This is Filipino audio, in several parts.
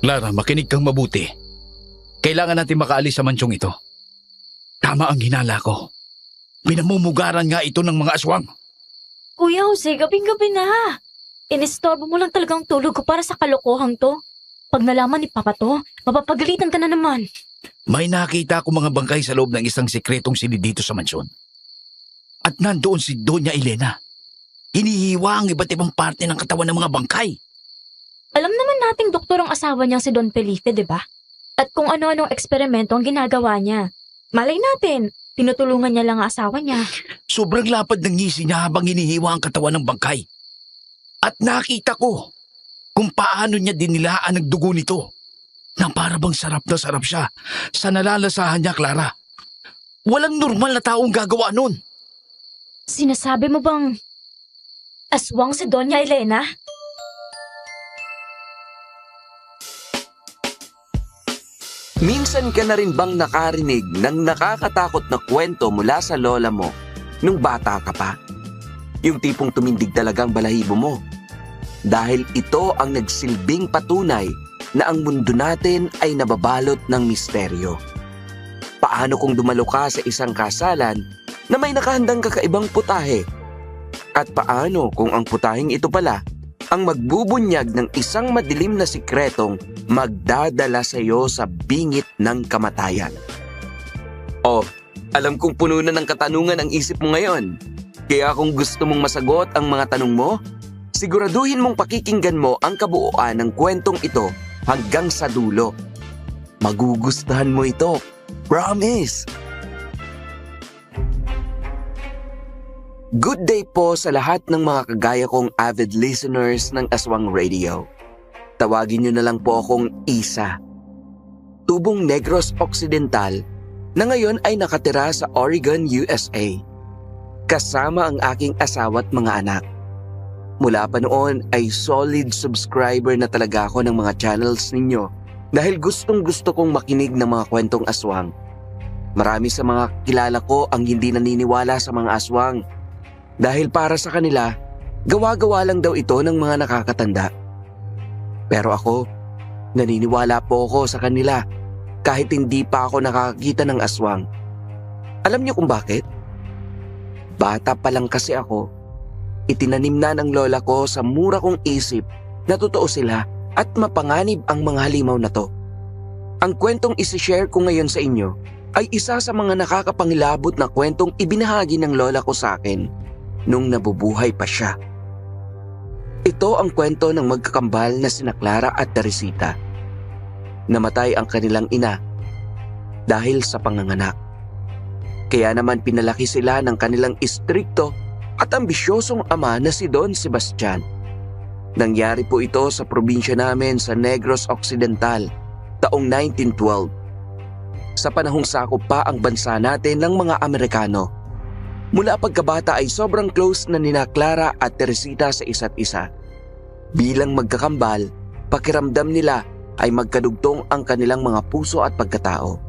Clara, makinig kang mabuti. Kailangan natin makaalis sa mansyong ito. Tama ang hinala ko. Pinamumugaran nga ito ng mga aswang. Kuya Jose, gabing-gabi na. Inistorbo mo lang talagang tulog ko para sa kalokohang to. Pag nalaman ni Papa to, mapapagalitan ka na naman. May nakita ko mga bangkay sa loob ng isang sikretong silid dito sa mansyon. At nandoon si Doña Elena. Hinihiwa ang iba't ibang parte ng katawan ng mga bangkay. Alam naman nating doktor ang asawa niyang si Don Felipe, di ba? At kung ano-anong eksperimento ang ginagawa niya. Malay natin, tinutulungan niya lang ang asawa niya. Sobrang lapad ng ngisi niya habang hinihiwa ang katawan ng bangkay. At nakita ko kung paano niya dinilaan ang dugo nito. Na para bang sarap na sarap siya sa nalalasahan niya, Clara. Walang normal na taong gagawa nun. Sinasabi mo bang aswang si Doña Elena? Minsan ka na rin bang nakarinig ng nakakatakot na kwento mula sa lola mo nung bata ka pa? Yung tipong tumindig talagang balahibo mo. Dahil ito ang nagsilbing patunay na ang mundo natin ay nababalot ng misteryo. Paano kung dumalo ka sa isang kasalan na may nakahandang kakaibang putahe? At paano kung ang putaheng ito pala ang magbubunyag ng isang madilim na sikretong magdadala sa iyo sa bingit ng kamatayan? Oh, alam kong puno na ng katanungan ang isip mo ngayon. Kaya kung gusto mong masagot ang mga tanong mo, siguraduhin mong pakikinggan mo ang kabuuan ng kwentong ito hanggang sa dulo. Magugustuhan mo ito. Promise! Good day po sa lahat ng mga kagaya kong avid listeners ng Aswang Radio. Tawagin niyo na lang po akong Isa. Tubong Negros Occidental na ngayon ay nakatira sa Oregon, USA. Kasama ang aking asawa at mga anak. Mula pa noon ay solid subscriber na talaga ako ng mga channels ninyo dahil gustong-gusto kong makinig ng mga kwentong aswang. Marami sa mga kilala ko ang hindi naniniwala sa mga aswang dahil para sa kanila, gawa-gawa lang daw ito ng mga nakakatanda. Pero ako, naniniwala po ako sa kanila kahit hindi pa ako nakakakita ng aswang. Alam niyo kung bakit? Bata pa lang kasi ako. Itinanim na ng lola ko sa mura kong isip na totoo sila at mapanganib ang mga halimaw na to. Ang kwentong isi-share ko ngayon sa inyo ay isa sa mga nakakapangilabot na kwentong ibinahagi ng lola ko sa akin nung nabubuhay pa siya. Ito ang kwento ng magkakambal na sina Clara at Teresita. Namatay ang kanilang ina dahil sa panganganak. Kaya naman pinalaki sila ng kanilang istrikto at ambisyosong ama na si Don Sebastian. Nangyari po ito sa probinsya namin sa Negros Occidental taong 1912. Sa panahong sakop pa ang bansa natin ng mga Amerikano. Mula pagkabata ay sobrang close na nina Clara at Teresita sa isa't isa. Bilang magkakambal, pakiramdam nila ay magkadugtong ang kanilang mga puso at pagkatao.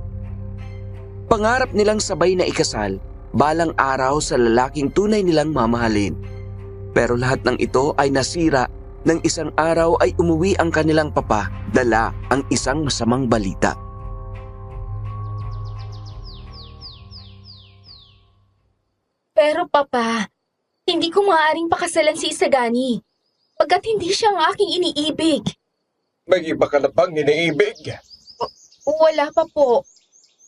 Pangarap nilang sabay na ikasal balang araw sa lalaking tunay nilang mamahalin. Pero lahat ng ito ay nasira nang isang araw ay umuwi ang kanilang papa, dala ang isang masamang balita. Pero Papa, hindi ko maaaring pakasalan si Isagani pagkat hindi siya ang aking iniibig. May iba ka na bang iniibig? Wala pa po.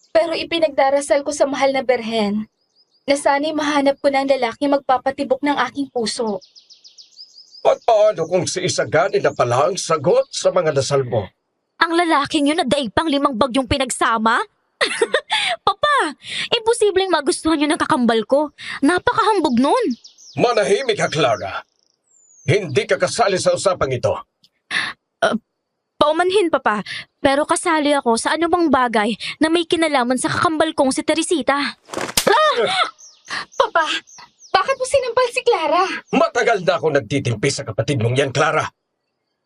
Pero ipinagdarasal ko sa mahal na Berhen na sana'y mahanap ko ng lalaki magpapatibok ng aking puso. At paano kung si Isagani na pala ang sagot sa mga dasal mo? Ang lalaking yun na daig pang 5 bagyong pinagsama? Papa, imposibleng magustuhan yun ng kakambal ko. Napakahambog nun. Manahimik ka, Clara. Hindi ka kasali sa usapang ito. Paumanhin, Papa. Pero kasali ako sa anumang bagay na may kinalaman sa kakambal kong si Teresita. Papa, bakit mo sinampal si Clara? Matagal na ako nagtitimpi sa kapatid mong yan, Clara.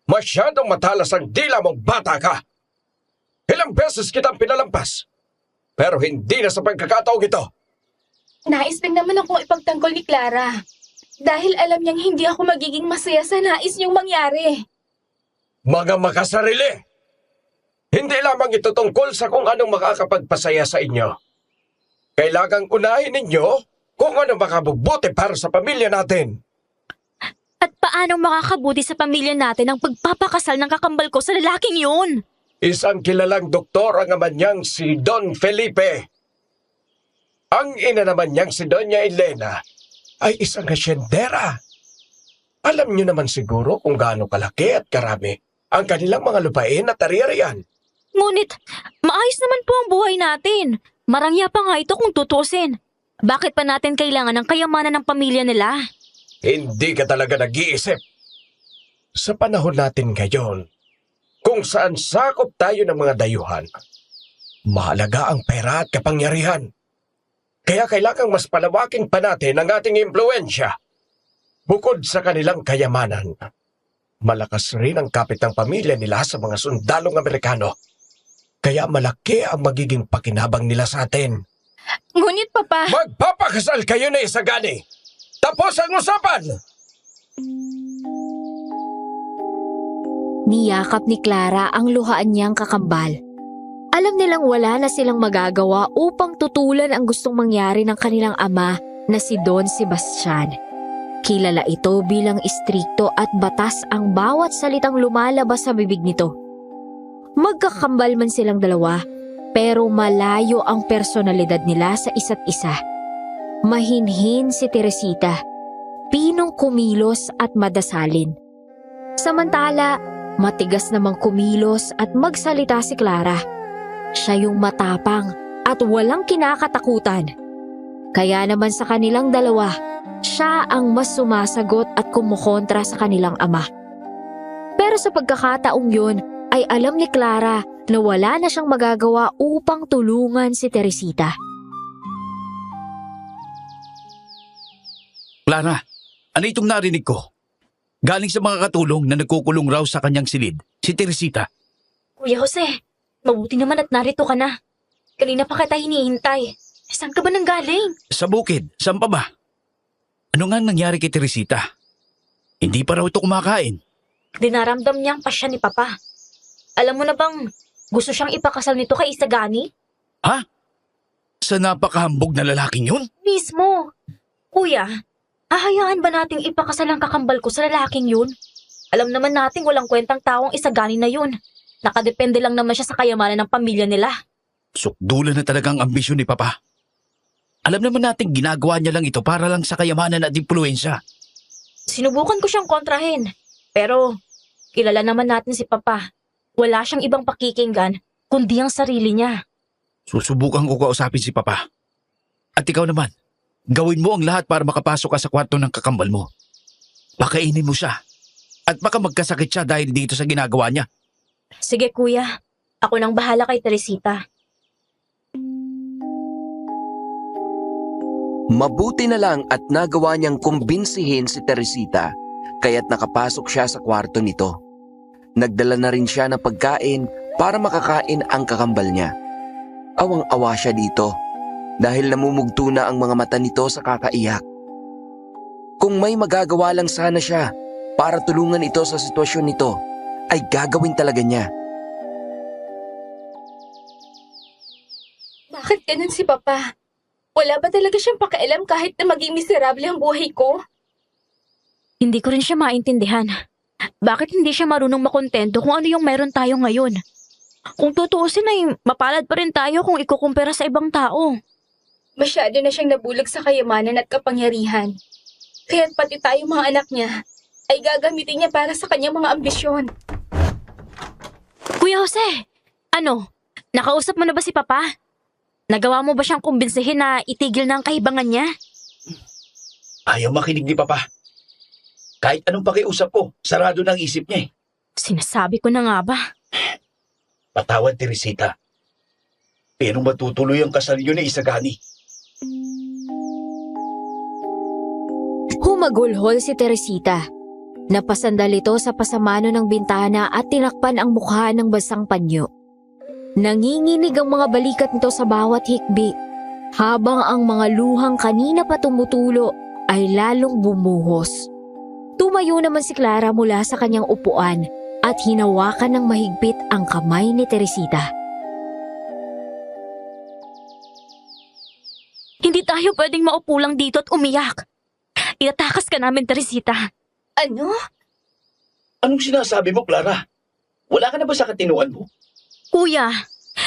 Masyadong matalas ang dila mong bata ka. Ilang beses kitang pinalampas. Pero hindi na sa pagkakataong ito. Nais din naman akong ipagtanggol ni Clara. Dahil alam niyang hindi ako magiging masaya sa nais niyong mangyari. Mga makasarili! Hindi lamang ito tungkol sa kung anong makakapagpasaya sa inyo. Kailangang unahin ninyo kung ano makabubuti para sa pamilya natin. At paano makakabuti sa pamilya natin ang pagpapakasal ng kakambal ko sa lalaking yun? Isang kilalang doktor ang ama niyang si Don Felipe. Ang ina naman niyang si Doña Elena ay isang hasyendera. Alam niyo naman siguro kung gaano kalaki at karami ang kanilang mga lupain at ari-arian. Ngunit, maayos naman po ang buhay natin. Marangya pa nga ito kung tutusin. Bakit pa natin kailangan ng kayamanan ng pamilya nila? Hindi ka talaga nag-iisip. Sa panahon natin ngayon, kung saan sakop tayo ng mga dayuhan, mahalaga ang pera at kapangyarihan. Kaya kailangang mas palawakin pa natin ang ating impluensya. Bukod sa kanilang kayamanan, malakas rin ang kapit ng pamilya nila sa mga sundalong Amerikano. Kaya malaki ang magiging pakinabang nila sa atin. Ngunit Papa, Magpapakasal kayo na Isagani! Tapos ang usapan! Niyakap ni Clara ang luhaan niyang kakambal. Alam nilang wala na silang magagawa upang tutulan ang gustong mangyari ng kanilang ama na si Don Sebastian. Kilala ito bilang istrikto at batas ang bawat salitang lumalabas sa bibig nito. Magkakambal man silang dalawa, pero malayo ang personalidad nila sa isa't isa. Mahinhin si Teresita, pinong kumilos at madasalin. Samantala, matigas namang kumilos at magsalita si Clara. Siya yung matapang at walang kinakatakutan. Kaya naman sa kanilang dalawa, siya ang mas sumasagot at kumukontra sa kanilang ama. Pero sa pagkakataong yun, ay alam ni Clara na wala na siyang magagawa upang tulungan si Teresita. Clara, ano itong narinig ko? Galing sa mga katulong na nagkukulong raw sa kanyang silid, si Teresita. Kuya Jose, mabuti naman at narito ka na. Kanina pa kita hinihintay. Saan ka ba nang galing? Sa bukid, saan pa ba? Ano nga nangyari kay Teresita? Hindi pa raw ito kumakain. Dinaramdam niya ang pasya ni Papa. Alam mo na bang gusto siyang ipakasal nito kay Isagani? Ha? Sa napakahambog na lalaking yun? Mismo. Kuya, hahayaan ba nating ipakasal ang kakambal ko sa lalaking yun? Alam naman nating walang kwentang taong Isagani na yun. Nakadepende lang naman siya sa kayamanan ng pamilya nila. Sukdulan na talagang ambisyon ni Papa. Alam naman nating ginagawa niya lang ito para lang sa kayamanan at impluensya. Sinubukan ko siyang kontrahin. Pero kilala naman natin si Papa. Wala siyang ibang pakikinggan kundi ang sarili niya. Susubukan ko kausapin si Papa. At ikaw naman, gawin mo ang lahat para makapasok ka sa kwarto ng kakambal mo. Pakainin mo siya. At baka magkasakit siya dahil dito sa ginagawa niya. Sige kuya, ako nang bahala kay Teresita. Mabuti na lang at nagawa niyang kumbinsihin si Teresita kaya't nakapasok siya sa kwarto nito. Nagdala na rin siya ng pagkain para makakain ang kakambal niya. Awang-awa siya dito dahil namumugto na ang mga mata nito sa kakaiyak. Kung may magagawa lang sana siya para tulungan ito sa sitwasyon nito, ay gagawin talaga niya. bakit ganun si Papa? Wala ba talaga siyang pakialam kahit na maging miserable ang buhay ko? Hindi ko rin siya maintindihan. Bakit hindi siya marunong makontento kung ano yung meron tayo ngayon? Kung tutuusin ay mapalad pa rin tayo kung ikukumpara sa ibang tao. Masyado na siyang nabulag sa kayamanan at kapangyarihan. Kaya't pati tayong mga anak niya ay gagamitin niya para sa kanyang mga ambisyon. Kuya Jose, ano? Nakausap mo na ba si Papa? Nagawa mo ba siyang kumbinsihin na itigil na ang kahibangan niya? Ayaw makinig ni Papa. Kahit anong pakiusap ko, sarado na ang isip niya eh. Sinasabi ko na nga ba? Patawad, Teresita. Pero matutuloy ang kasal niyo ni Isagani. Humagulhol si Teresita. Napasandal ito sa pasamano ng bintana at tinakpan ang mukha ng basang panyo. Nanginginig ang mga balikat nito sa bawat hikbi, habang ang mga luhang kanina pa tumutulo ay lalong bumuhos. Tumayo naman si Clara mula sa kanyang upuan at at hinawakan ng mahigpit ang kamay ni Teresita. Hindi tayo pwedeng maupo lang dito at umiyak. Itatakas ka namin, Teresita. Ano? Anong sinasabi mo, Clara? Wala ka na ba sa katinuan mo? Kuya,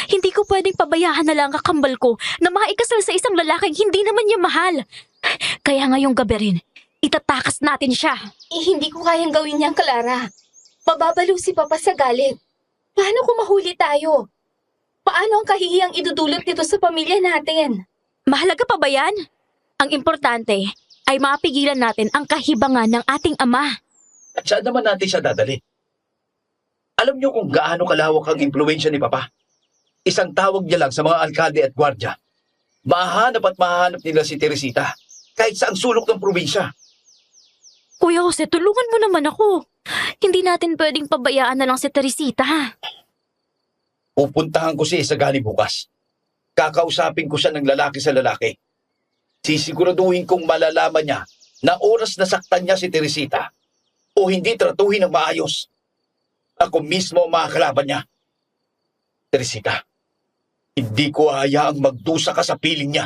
hindi ko pwedeng pabayaan na lang ang kakambal ko na maikasal sa isang lalaking hindi naman niya mahal. Kaya ngayong gabi rin, itatakas natin siya. Hindi ko kayang gawin yan, Clara. Mababalo si Papa sa galit. Paano kung mahuli tayo? Paano ang kahihiyang idudulot nito sa pamilya natin? Mahalaga pa ba yan? Ang importante ay mapigilan natin ang kahibangan ng ating ama. At saan naman natin siya dadali? Alam niyo kung gaano kalawak ang impluensya ni Papa? Isang tawag niya lang sa mga alkalde at gwardya. Mahahanap nila si Teresita kahit saang sulok ng probinsya. Kuya Jose, tulungan mo naman ako. Hindi natin pwedeng pabayaan na lang si Teresita. Pupuntahan ko si Isagani bukas. Kakausapin ko siya ng lalaki sa lalaki. Sisiguraduhin kong malalaman niya na oras na saktan niya si Teresita o hindi tratuhin ng maayos. Ako mismo ang makakalaban niya. Teresita, hindi ko hayaang magdusa ka sa piling niya.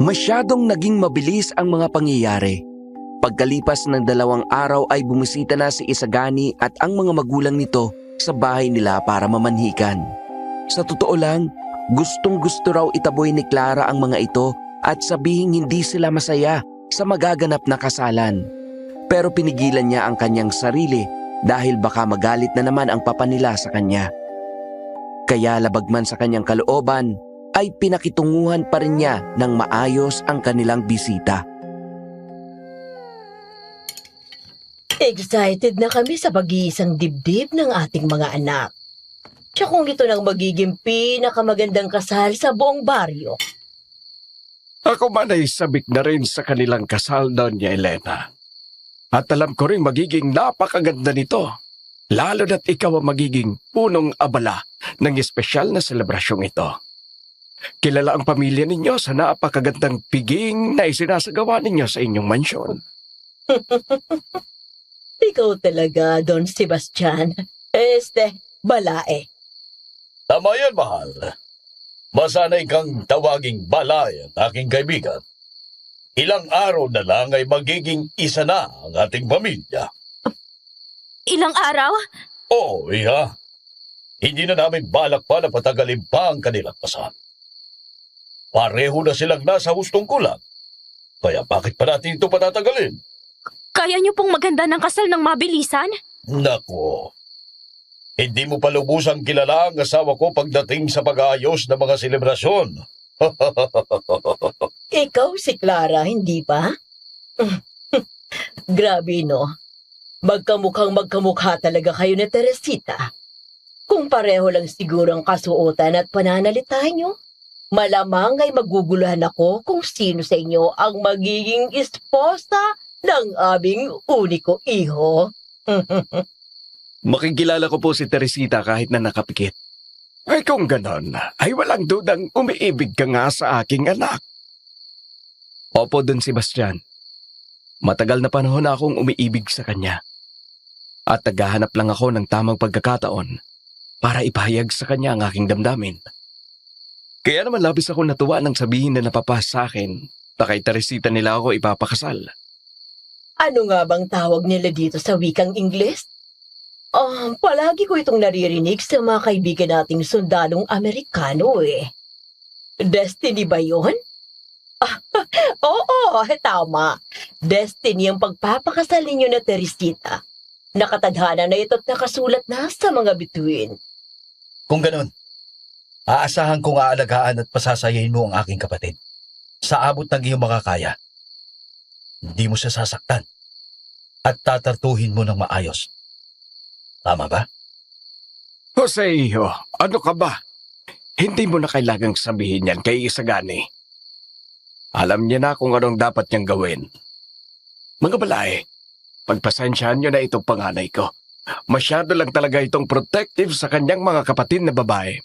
Masyadong naging mabilis ang mga pangyayari. Pagkalipas ng 2 araw ay bumisita na si Isagani at ang mga magulang nito sa bahay nila para mamanhikan. Sa totoo lang, gustong-gusto raw itaboy ni Clara ang mga ito at sabihing hindi sila masaya sa magaganap na kasalan. Pero pinigilan niya ang kanyang sarili dahil baka magalit na naman ang papa nila sa kanya. Kaya labag man sa kanyang kalooban, ay pinakitunguhan pa rin niya ng maayos ang kanilang bisita. Excited na kami sa pag-iisang dibdib ng ating mga anak. Siya kung ito nang magiging pinakamagandang kasal sa buong baryo. Ako man ay sabik na rin sa kanilang kasal, Doña Elena. At alam ko rin magiging napakaganda nito. Lalo na't ikaw ang magiging punong abala ng espesyal na selebrasyong ito. Kilala ang pamilya ninyo sa napakagandang piging na isinasagawa ninyo sa inyong mansyon. Ikaw talaga, Don Sebastian. Balae. Tama yan, mahal. Masanay kang tawaging balay at aking kaibigan. Ilang araw na lang ay magiging isa na ang ating pamilya. Ilang araw? Oo, iha. Hindi na namin balak pa na patagalin pa ang kanilang kasal. Pareho na silang nasa hustong kulang. Kaya bakit pa natin ito patatagalin? Kaya niyo pong maganda ng kasal ng mabilisan? Nako. Hindi mo pa lubusang kilala ang asawa ko pagdating sa pag-aayos ng mga selebrasyon. Ikaw si Clara, hindi ba? Grabe, no? Magkamukhang magkamukha talaga kayo ni Teresita. Kung pareho lang siguro ang kasuotan at pananalita nyo, malamang ay maguguluhan ako kung sino sa inyo ang magiging esposa ng aming uniko iho. Makikilala ko po si Teresita kahit na nakapikit. Ay kung ganon, ay walang dudang umiibig ka nga sa aking anak. Opo, Don Sebastian. Matagal na panahon na akong umiibig sa kanya. At naghahanap lang ako ng tamang pagkakataon para ipahayag sa kanya ang aking damdamin. Kaya naman labis ako natuwa nang sabihin na napapas sa akin na kay Teresita nila ako ipapakasal. Ano nga bang tawag nila dito sa wikang Ingles? Palagi ko itong naririnig sa mga kaibigan nating sundalong Amerikano eh. Destiny ba yun? Oo, tama. Destiny ang pagpapakasal ninyo na Teresita. Nakatadhana na ito't nakasulat na sa mga bituin. Kung ganun, aasahan kong aalagaan at pasasayahin mo ang aking kapatid. Sa abot ng iyong makakaya. Hindi mo siya sasaktan at tatartuhin mo ng maayos. Tama ba? Jose, ano ka ba? Hindi mo na kailangang sabihin yan kay Isagani. Alam niya na kung anong dapat niyang gawin. Mga balay, pagpasensyahan niyo na itong panganay ko. Masyado lang talaga itong protective sa kanyang mga kapatid na babae.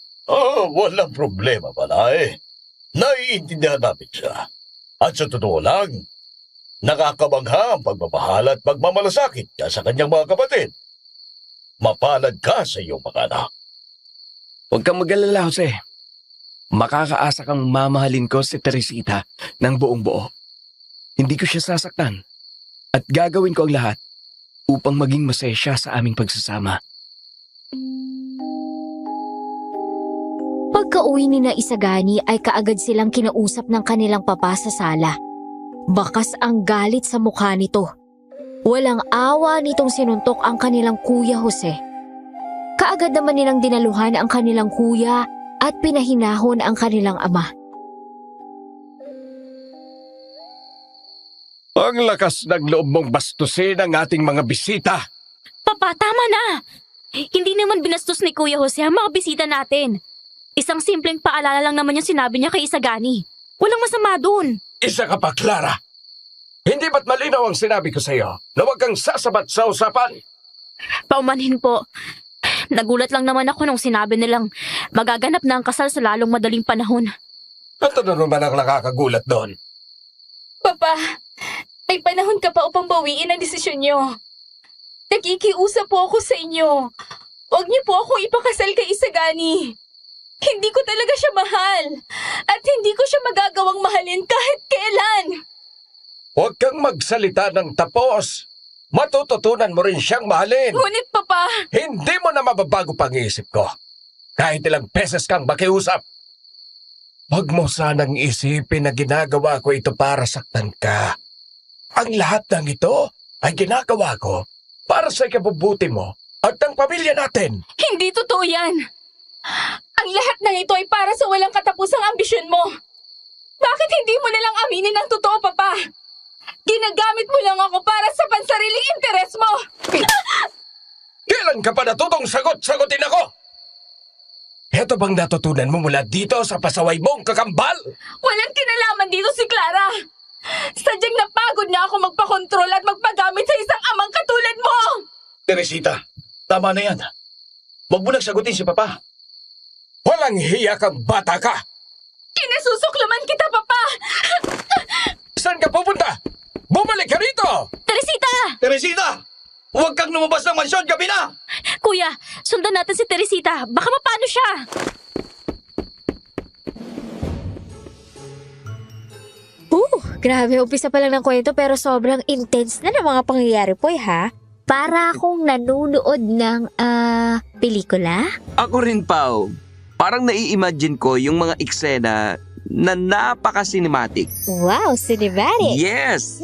Walang problema, balay. Naiintindihan namin siya. At sa totoo lang, Nakakabangha ang pagmamahal at pagmamalasakit niya sa kanyang mga kapatid. Mapalad ka sa iyong mga anak. Huwag kang mag-alala, Jose. Makakaasa kang mamahalin ko si Teresita ng buong buo. Hindi ko siya sasaktan at gagawin ko ang lahat upang maging masaya siya sa aming pagsasama. Pagka-uwi ni na Isagani ay kaagad silang kinausap ng kanilang papa sa sala. Bakas ang galit sa mukha nito. Walang awa nitong sinuntok ang kanilang kuya Jose. Kaagad naman nilang dinaluhan ang kanilang kuya at pinahinahon ang kanilang ama. Ang lakas ng loob mong bastusin ang ating mga bisita. Papa, tama na! Hindi naman binastos ni Kuya Jose ang mga bisita natin. Isang simpleng paalala lang naman yung sinabi niya kay Isagani. Walang masama dun. Isa ka pa, Clara. Hindi ba't malinaw ang sinabi ko sa iyo na huwag kang sasabat sa usapan? Paumanhin po. Nagulat lang naman ako nung sinabi nilang magaganap na ang kasal sa lalong madaling panahon. At ano naman ang nakakagulat doon? Papa, may panahon ka pa upang bawiin ang desisyon niyo. Nakikiusap po ako sa inyo. Huwag niyo po akong ipakasal kay Isagani. Hindi ko talaga siya mahal. At hindi ko siya magagawang mahalin kahit kailan. Huwag kang magsalita ng tapos. Matututunan mo rin siyang mahalin. Ngunit, Papa, Hindi mo na mababago pang-iisip ko. Kahit ilang beses kang makiusap. Huwag mo sanang isipin na ginagawa ko ito para saktan ka. Ang lahat ng ito ay ginagawa ko para sa ikabubuti mo at ng pamilya natin. hindi totoo yan. Ang lahat ng ito ay para sa walang katapusang ambisyon mo. Bakit hindi mo nalang aminin ang totoo, Papa? Ginagamit mo lang ako para sa pansariling interes mo. Kailan ka pa natutong sagutin ako? Ito bang natutunan mo mula dito sa pasaway mong kakambal? Walang kinalaman dito si Clara. Sadyang napagod na ako magpakontrol at magpagamit sa isang amang katulad mo. Teresita, tama na yan. Huwag mo nang sagutin si Papa. Walang hiya kang bata ka! Kinasusuklaman kita, Papa. Saan ka pupunta? Bumalik ka rito! Teresita! Teresita! Huwag kang lumabas ng mansyon gabi na! Kuya, sundan natin si Teresita. Baka mapano siya. Grabe, umpisa pa lang ng kwento pero sobrang intense na ng mga pangyayari po ha. Para akong nanonood ng, pelikula. Ako rin, Pao. Parang nai-imagine ko yung mga eksena na napaka-cinematic. Wow, cinematic! Yes!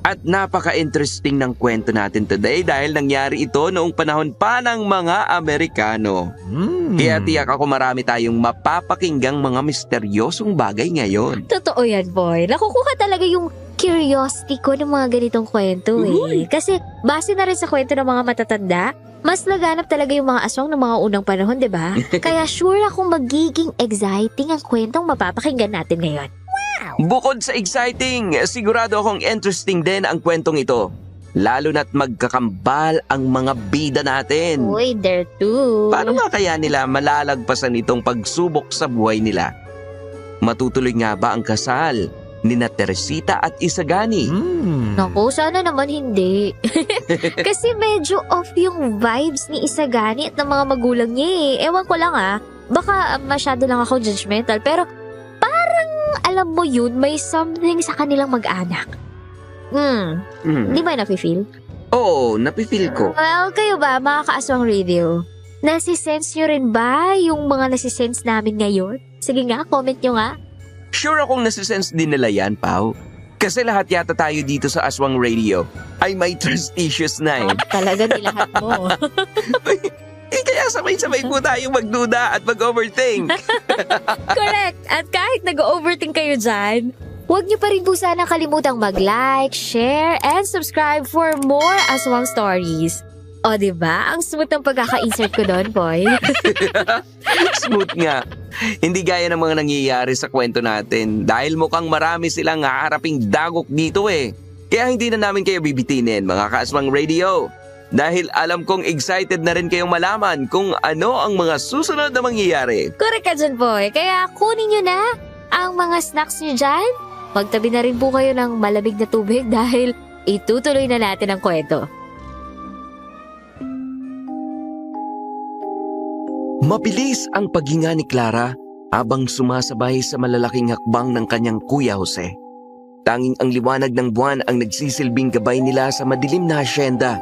At napaka-interesting ng kwento natin today dahil nangyari ito noong panahon pa ng mga Amerikano. Kaya tiyak ako marami tayong mapapakinggang mga misteryosong bagay ngayon. Totoo yan, boy. Nakukuha talaga yung curiosity ko ng mga ganitong kwento eh. Kasi base na rin sa kwento ng mga matatanda, mas laganap talaga yung mga aswang ng mga unang panahon, di ba? Kaya sure akong magiging exciting ang kwentong mapapakinggan natin ngayon. Bukod sa exciting, sigurado akong interesting din ang kwentong ito. Lalo na't magkakambal ang mga bida natin. Uy, there too. Paano nga kaya nila malalagpasan itong pagsubok sa buhay nila? Matutuloy nga ba ang kasal ni na Teresita at Isagani? Naku, sana naman hindi. Kasi medyo off yung vibes ni Isagani at ng mga magulang niya eh. Ewan ko lang baka masyado lang ako judgmental pero parang alam mo yun, may something sa kanilang mag-anak. Di ba nafe-feel? Oo, napifeel ko. Well, kayo ba mga kaaswang radio? Nasisense nyo rin ba yung mga nasisense namin ngayon? Sige nga, comment nyo nga. Sure akong nasisense din nila yan, Pao. Kasi lahat yata tayo dito sa Aswang Radio ay may trust issues na eh. Talaga nilahat mo. Kaya sabay-sabay po tayong magduda at mag-overthink. Correct. At kahit nag-overthink kayo dyan, huwag niyo pa rin po sana kalimutang mag-like, share, and subscribe for more Aswang Stories. O diba? Ang smooth ng pagkaka-insert ko doon, boy. Smooth nga. Hindi gaya ng mga nangyayari sa kwento natin dahil mukhang marami silang haharaping dagok dito eh. Kaya hindi na namin kayo bibitinin, mga Kaaswang Radio. Dahil alam kong excited na rin kayong malaman kung ano ang mga susunod na mangyayari. Correct ka dyan, boy. Kaya kunin nyo na ang mga snacks nyo dyan magtabi na rin po kayo ng malamig na tubig dahil itutuloy na natin ang kwento. Mabilis ang paghinga ni Clara habang sumasabay sa malalaking hakbang ng kanyang Kuya Jose. Tanging ang liwanag ng buwan ang nagsisilbing gabay nila sa madilim na hasyenda.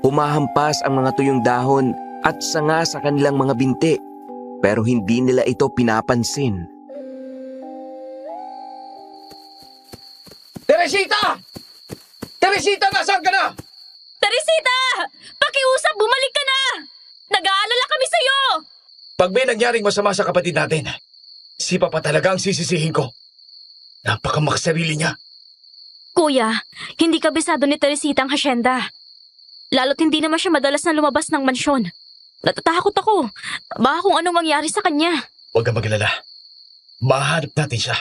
Humahampas ang mga tuyong dahon at sanga sa kanilang mga binti, pero hindi nila ito pinapansin. Teresita! Teresita, nasaan ka na? Teresita! Pakiusap, bumalik ka na! Nag-aalala kami sa'yo! Pag may nangyaring masama sa kapatid natin, si Papa talaga ang sisisihin ko. Napakamakasarili niya. Kuya, hindi kabisado ni Teresita ang hasyenda. Lalo't hindi naman siya madalas na lumabas ng mansyon. Natatakot ako. Baka kung anong mangyari sa kanya. Huwag kang magalala. Mahanap natin siya.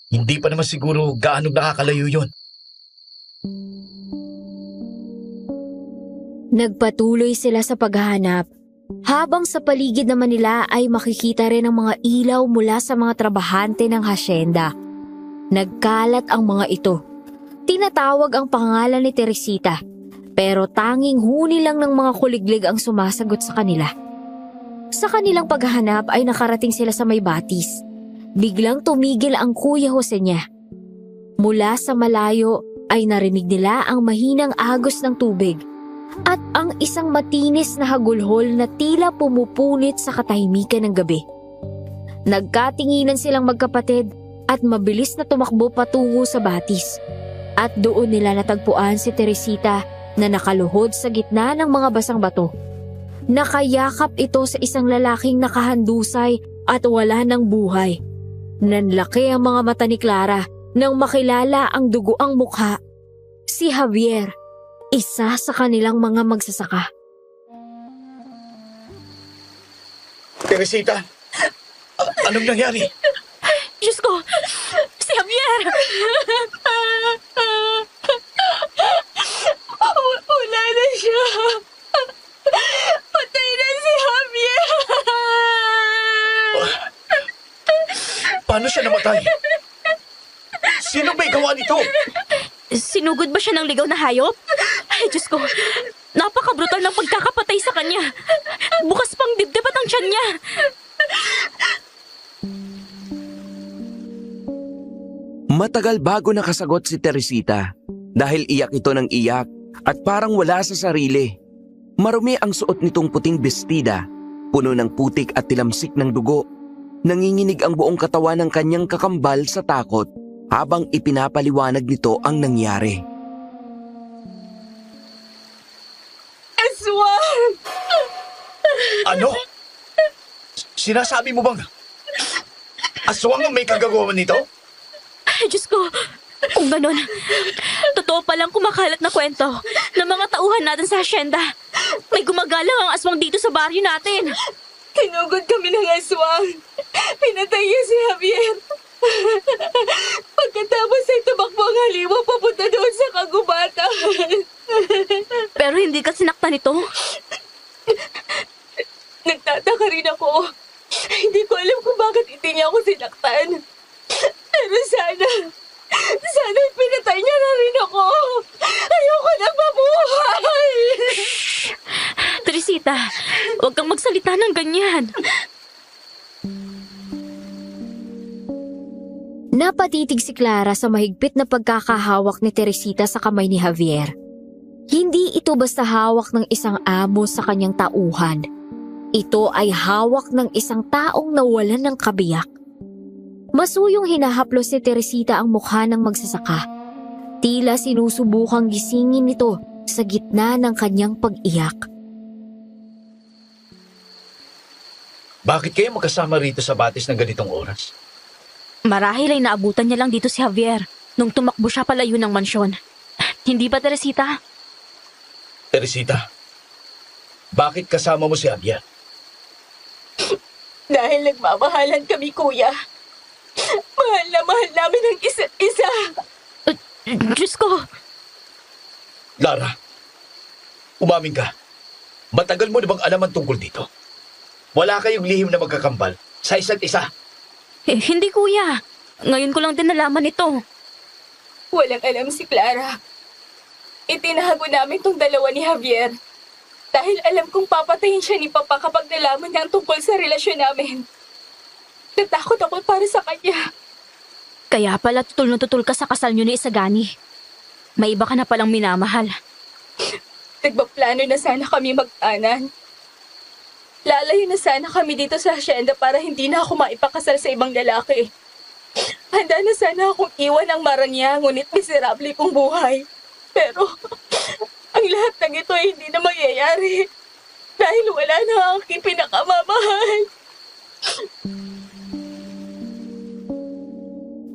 Hindi pa naman siguro gaano nakakalayo yun. Nagpatuloy sila sa paghahanap. Habang sa paligid naman nila ay makikita rin ang mga ilaw mula sa mga trabahante ng hasyenda. Nagkalat ang mga ito. Tinatawag ang pangalan ni Teresita, pero tanging huni lang ng mga kuliglig ang sumasagot sa kanila. Sa kanilang paghahanap ay nakarating sila sa may batis. Biglang tumigil ang Kuya Jose niya. Mula sa malayo ay narinig nila ang mahinang agos ng tubig at ang isang matinis na hagulhol na tila pumupunit sa katahimikan ng gabi. Nagkatinginan silang magkapatid at mabilis na tumakbo patungo sa batis. At doon nila natagpuan si Teresita na nakaluhod sa gitna ng mga basang bato. Nakayakap ito sa isang lalaking nakahandusay at wala ng buhay. Nanlaki ang mga mata ni Clara nang makilala ang duguang mukha. Si Javier, isa sa kanilang mga magsasaka. Teresita, anong nangyari? Diyos ko! Si Javier! Wala na siya! Patay na si Javier! Paano siya namatay? Sino may gawa nito? Sinugod ba siya ng ligaw na hayop? Ay, Diyos ko! Napaka-brutal ng pagkakapatay sa kanya! Bukas pang dibdib at ang tiyan niya! Matagal bago nakasagot si Teresita dahil iyak ito ng iyak at parang wala sa sarili. Marumi ang suot nitong puting bestida, puno ng putik at tilamsik ng dugo. Nanginginig ang buong katawan ng kanyang kakambal sa takot habang ipinapaliwanag nito ang nangyari. Aswang! Ano? Sinasabi mo bang aswang ang may kagagawan nito? Ay, Diyos ko! Kung ganun, totoo palang kumakalat na kwento ng mga tauhan natin sa hasyenda. May gumagalang ang aswang dito sa baryo natin. Tinugod kami ng aswang. Pinatay niya si Javier. Pagkatapos ay tumakbo ang haliwa papunta doon sa kagubatan. Pero hindi ka sinaktan ito. Nagtataka rin ako. Hindi ko alam kung bakit hindi niya ako sinaktan. Pero sana pinatay niya na rin ako. Ayoko na mabuhay. Teresita, huwag kang magsalita ng ganyan. Napatitig si Clara sa mahigpit na pagkakahawak ni Teresita sa kamay ni Javier. Hindi ito basta hawak ng isang amo sa kanyang tauhan. Ito ay hawak ng isang taong nawalan ng kabiyak. Masuyong hinahaplos ni Teresita ang mukha ng magsasaka. Tila sinusubukang gisingin nito sa gitna ng kanyang pag-iyak. Bakit kayo magkasama rito sa batis ng ganitong oras? Marahil ay naabutan niya lang dito si Javier nung tumakbo siya palayo ng mansyon. Hindi ba, Teresita? Teresita, bakit kasama mo si Javier? Dahil nagmamahalan kami, kuya. Mahal na mahal namin ang isa't isa. Diyos ko! Lara, umamin ka. Matagal mo na bang alam ang tungkol dito? Wala kayong lihim na magkakambal sa isa't isa. Hindi, kuya. Ngayon ko lang din nalaman ito. Walang alam si Clara. Itinago namin tong dalawa ni Javier. Dahil alam kong papatayin siya ni Papa kapag nalaman niya ang tungkol sa relasyon namin. Natakot ako para sa kanya. Kaya pala tutul na tutul ka sa kasal niyo ni Isagani. May iba ka na palang minamahal. Nagbaplano na sana kami mag-anan. Lalayo na sana kami dito sa hacienda para hindi na ako maipakasal sa ibang lalaki. Handa na sana akong iwan ang maranya, ngunit miserable kong buhay. Pero, ang lahat ng ito ay hindi na mangyayari. Dahil wala na ang aking pinakamamahal.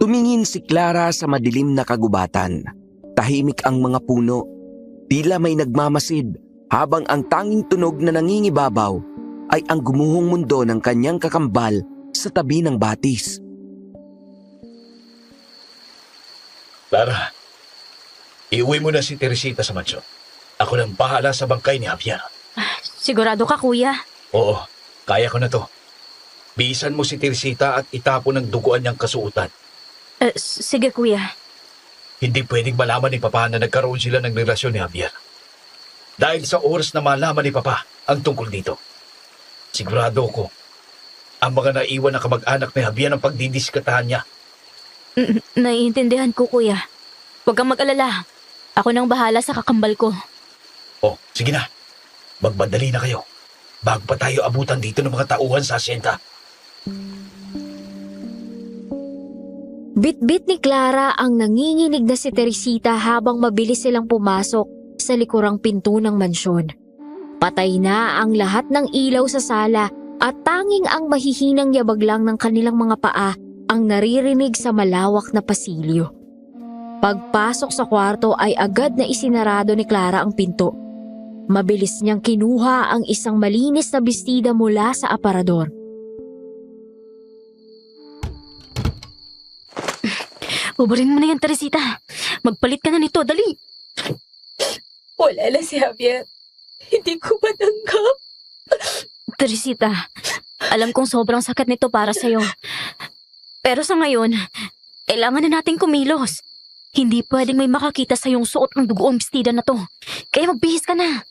Tumingin si Clara sa madilim na kagubatan. Tahimik ang mga puno. Tila may nagmamasid habang ang tanging tunog na nangingibabaw ay ang gumuhong mundo ng kanyang kakambal sa tabi ng batis. Clara, iuwi mo na si Teresita sa mansyon. Ako nang bahala sa bangkay ni Javier. Sigurado ka, kuya? Oo, kaya ko na to. Bihisan mo si Teresita at itapon ng duguan niyang kasuotan. Sige, kuya. Hindi pwedeng malaman ni Papa na nagkaroon sila ng relasyon ni Javier. Dahil sa oras na malaman ni Papa ang tungkol dito, sigurado ko, ang mga naiwan na kamag-anak ni Javier ang pagdidiskatahan niya. Naiintindihan ko, kuya. Huwag kang mag-alala. Ako nang bahala sa kakambal ko. Oh, sige na. Magbandali na kayo. Bago pa tayo abutan dito ng mga tauhan sa asyenda. Bit-bit ni Clara ang nanginginig na si Teresita habang mabilis silang pumasok sa likurang pinto ng mansyon. Patay na ang lahat ng ilaw sa sala at tanging ang mahihinang yabag lang ng kanilang mga paa ang naririnig sa malawak na pasilyo. Pagpasok sa kwarto ay agad na isinarado ni Clara ang pinto. Mabilis niyang kinuha ang isang malinis na bestida mula sa aparador. Uburin mo na yan, Teresita. Magpalit ka na nito, dali. Wala na si Javier. Hindi ko matanggap. Teresita, alam kong sobrang sakit nito para sa'yo. Pero sa ngayon, kailangan na nating kumilos. Hindi pwedeng may makakita sa iyong suot ng dugoong bestida na to. Kaya magbihis ka na.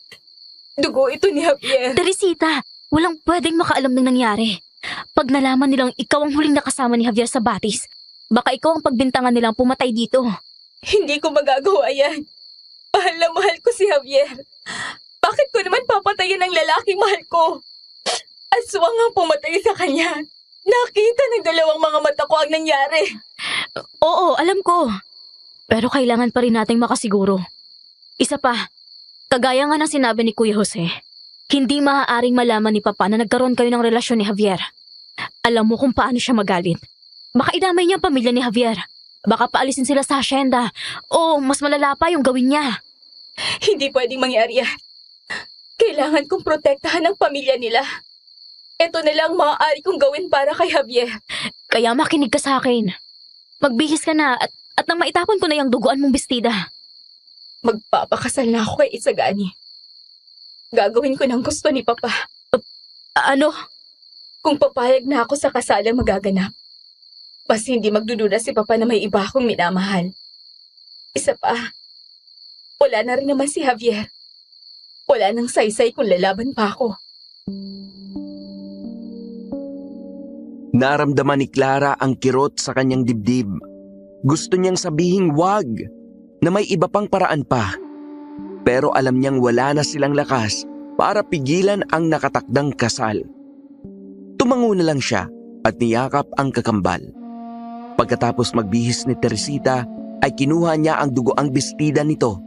Dugo ito ni Javier. Teresita, walang pwedeng makaalam ng nangyari. Pag nalaman nilang ikaw ang huling nakasama ni Javier sa batis, baka ikaw ang pagbintangan nilang pumatay dito. Hindi ko magagawa yan. Mahal na mahal ko si Javier. Bakit ko naman papatayin ang lalaking mahal ko? Aswang ang pumatay sa kanya. Nakita ng dalawang mga mata ko ang nangyari. Oo, alam ko. Pero kailangan pa rin nating makasiguro. Isa pa, kagaya nga ng sinabi ni Kuya Jose, hindi maaaring malaman ni Papa na nagkaroon kayo ng relasyon ni Javier. Alam mo kung paano siya magalit. Baka idamay niya ang pamilya ni Javier. Baka paalisin sila sa hacienda. O mas malala pa yung gawin niya. Hindi pwedeng mangyari yan. Kailangan kong protektahan ang pamilya nila. Ito na lang maaari kong gawin para kay Javier. Kaya makinig ka sa akin. Magbihis ka na at nang maitapon ko na yung duguan mong bestida. Magpapakasal na ako kay Isagani. Gagawin ko ng gusto ni Papa. Ano? Kung papayag na ako sa kasalang magaganap, mas hindi magdududa si Papa na may iba akong minamahal. Isa pa, wala na rin naman si Javier. Wala nang saysay kung lalaban pa ako. Naramdaman ni Clara ang kirot sa kanyang dibdib. Gusto niyang sabihing wag, na may iba pang paraan pa. Pero alam niyang wala na silang lakas para pigilan ang nakatakdang kasal. Tumango na lang siya at niyakap ang kakambal. Pagkatapos magbihis ni Teresita ay kinuha niya ang dugoang bestida nito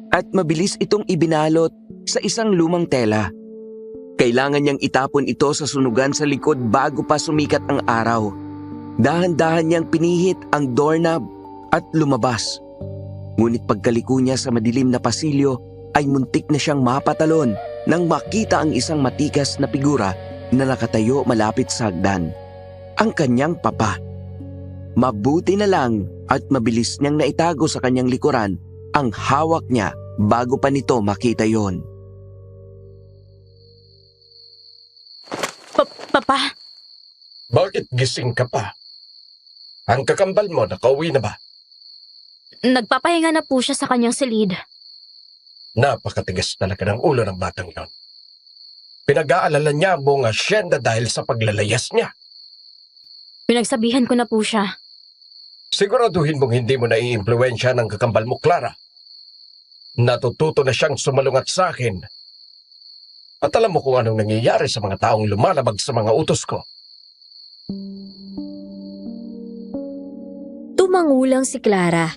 at mabilis itong ibinalot sa isang lumang tela. Kailangan niyang itapon ito sa sunugan sa likod bago pa sumikat ang araw. Dahan-dahan niyang pinihit ang doorknob at lumabas. Ngunit pagkaliko niya sa madilim na pasilyo ay muntik na siyang mapatalon nang makita ang isang matikas na figura na nakatayo malapit sa hagdan. Ang kanyang papa. Mabuti na lang at mabilis niyang naitago sa kanyang likuran ang hawak niya bago pa nito makita yon. Papa? Bakit gising ka pa? Ang kakambal mo, nakauwi na ba? Nagpapahinga na po siya sa kanyang silid. Napakatigas talaga ng ulo ng batang yon. Pinag-aalala niya ang buong asyenda dahil sa paglalayas niya. Pinagsabihan ko na po siya. Siguraduhin mong hindi mo naiimpluwensya ng kakambal mo, Clara. Natututo na siyang sumalungat sa akin. At alam mo kung anong nangyayari sa mga taong lumalabag sa mga utos ko. Tumangulang si Clara.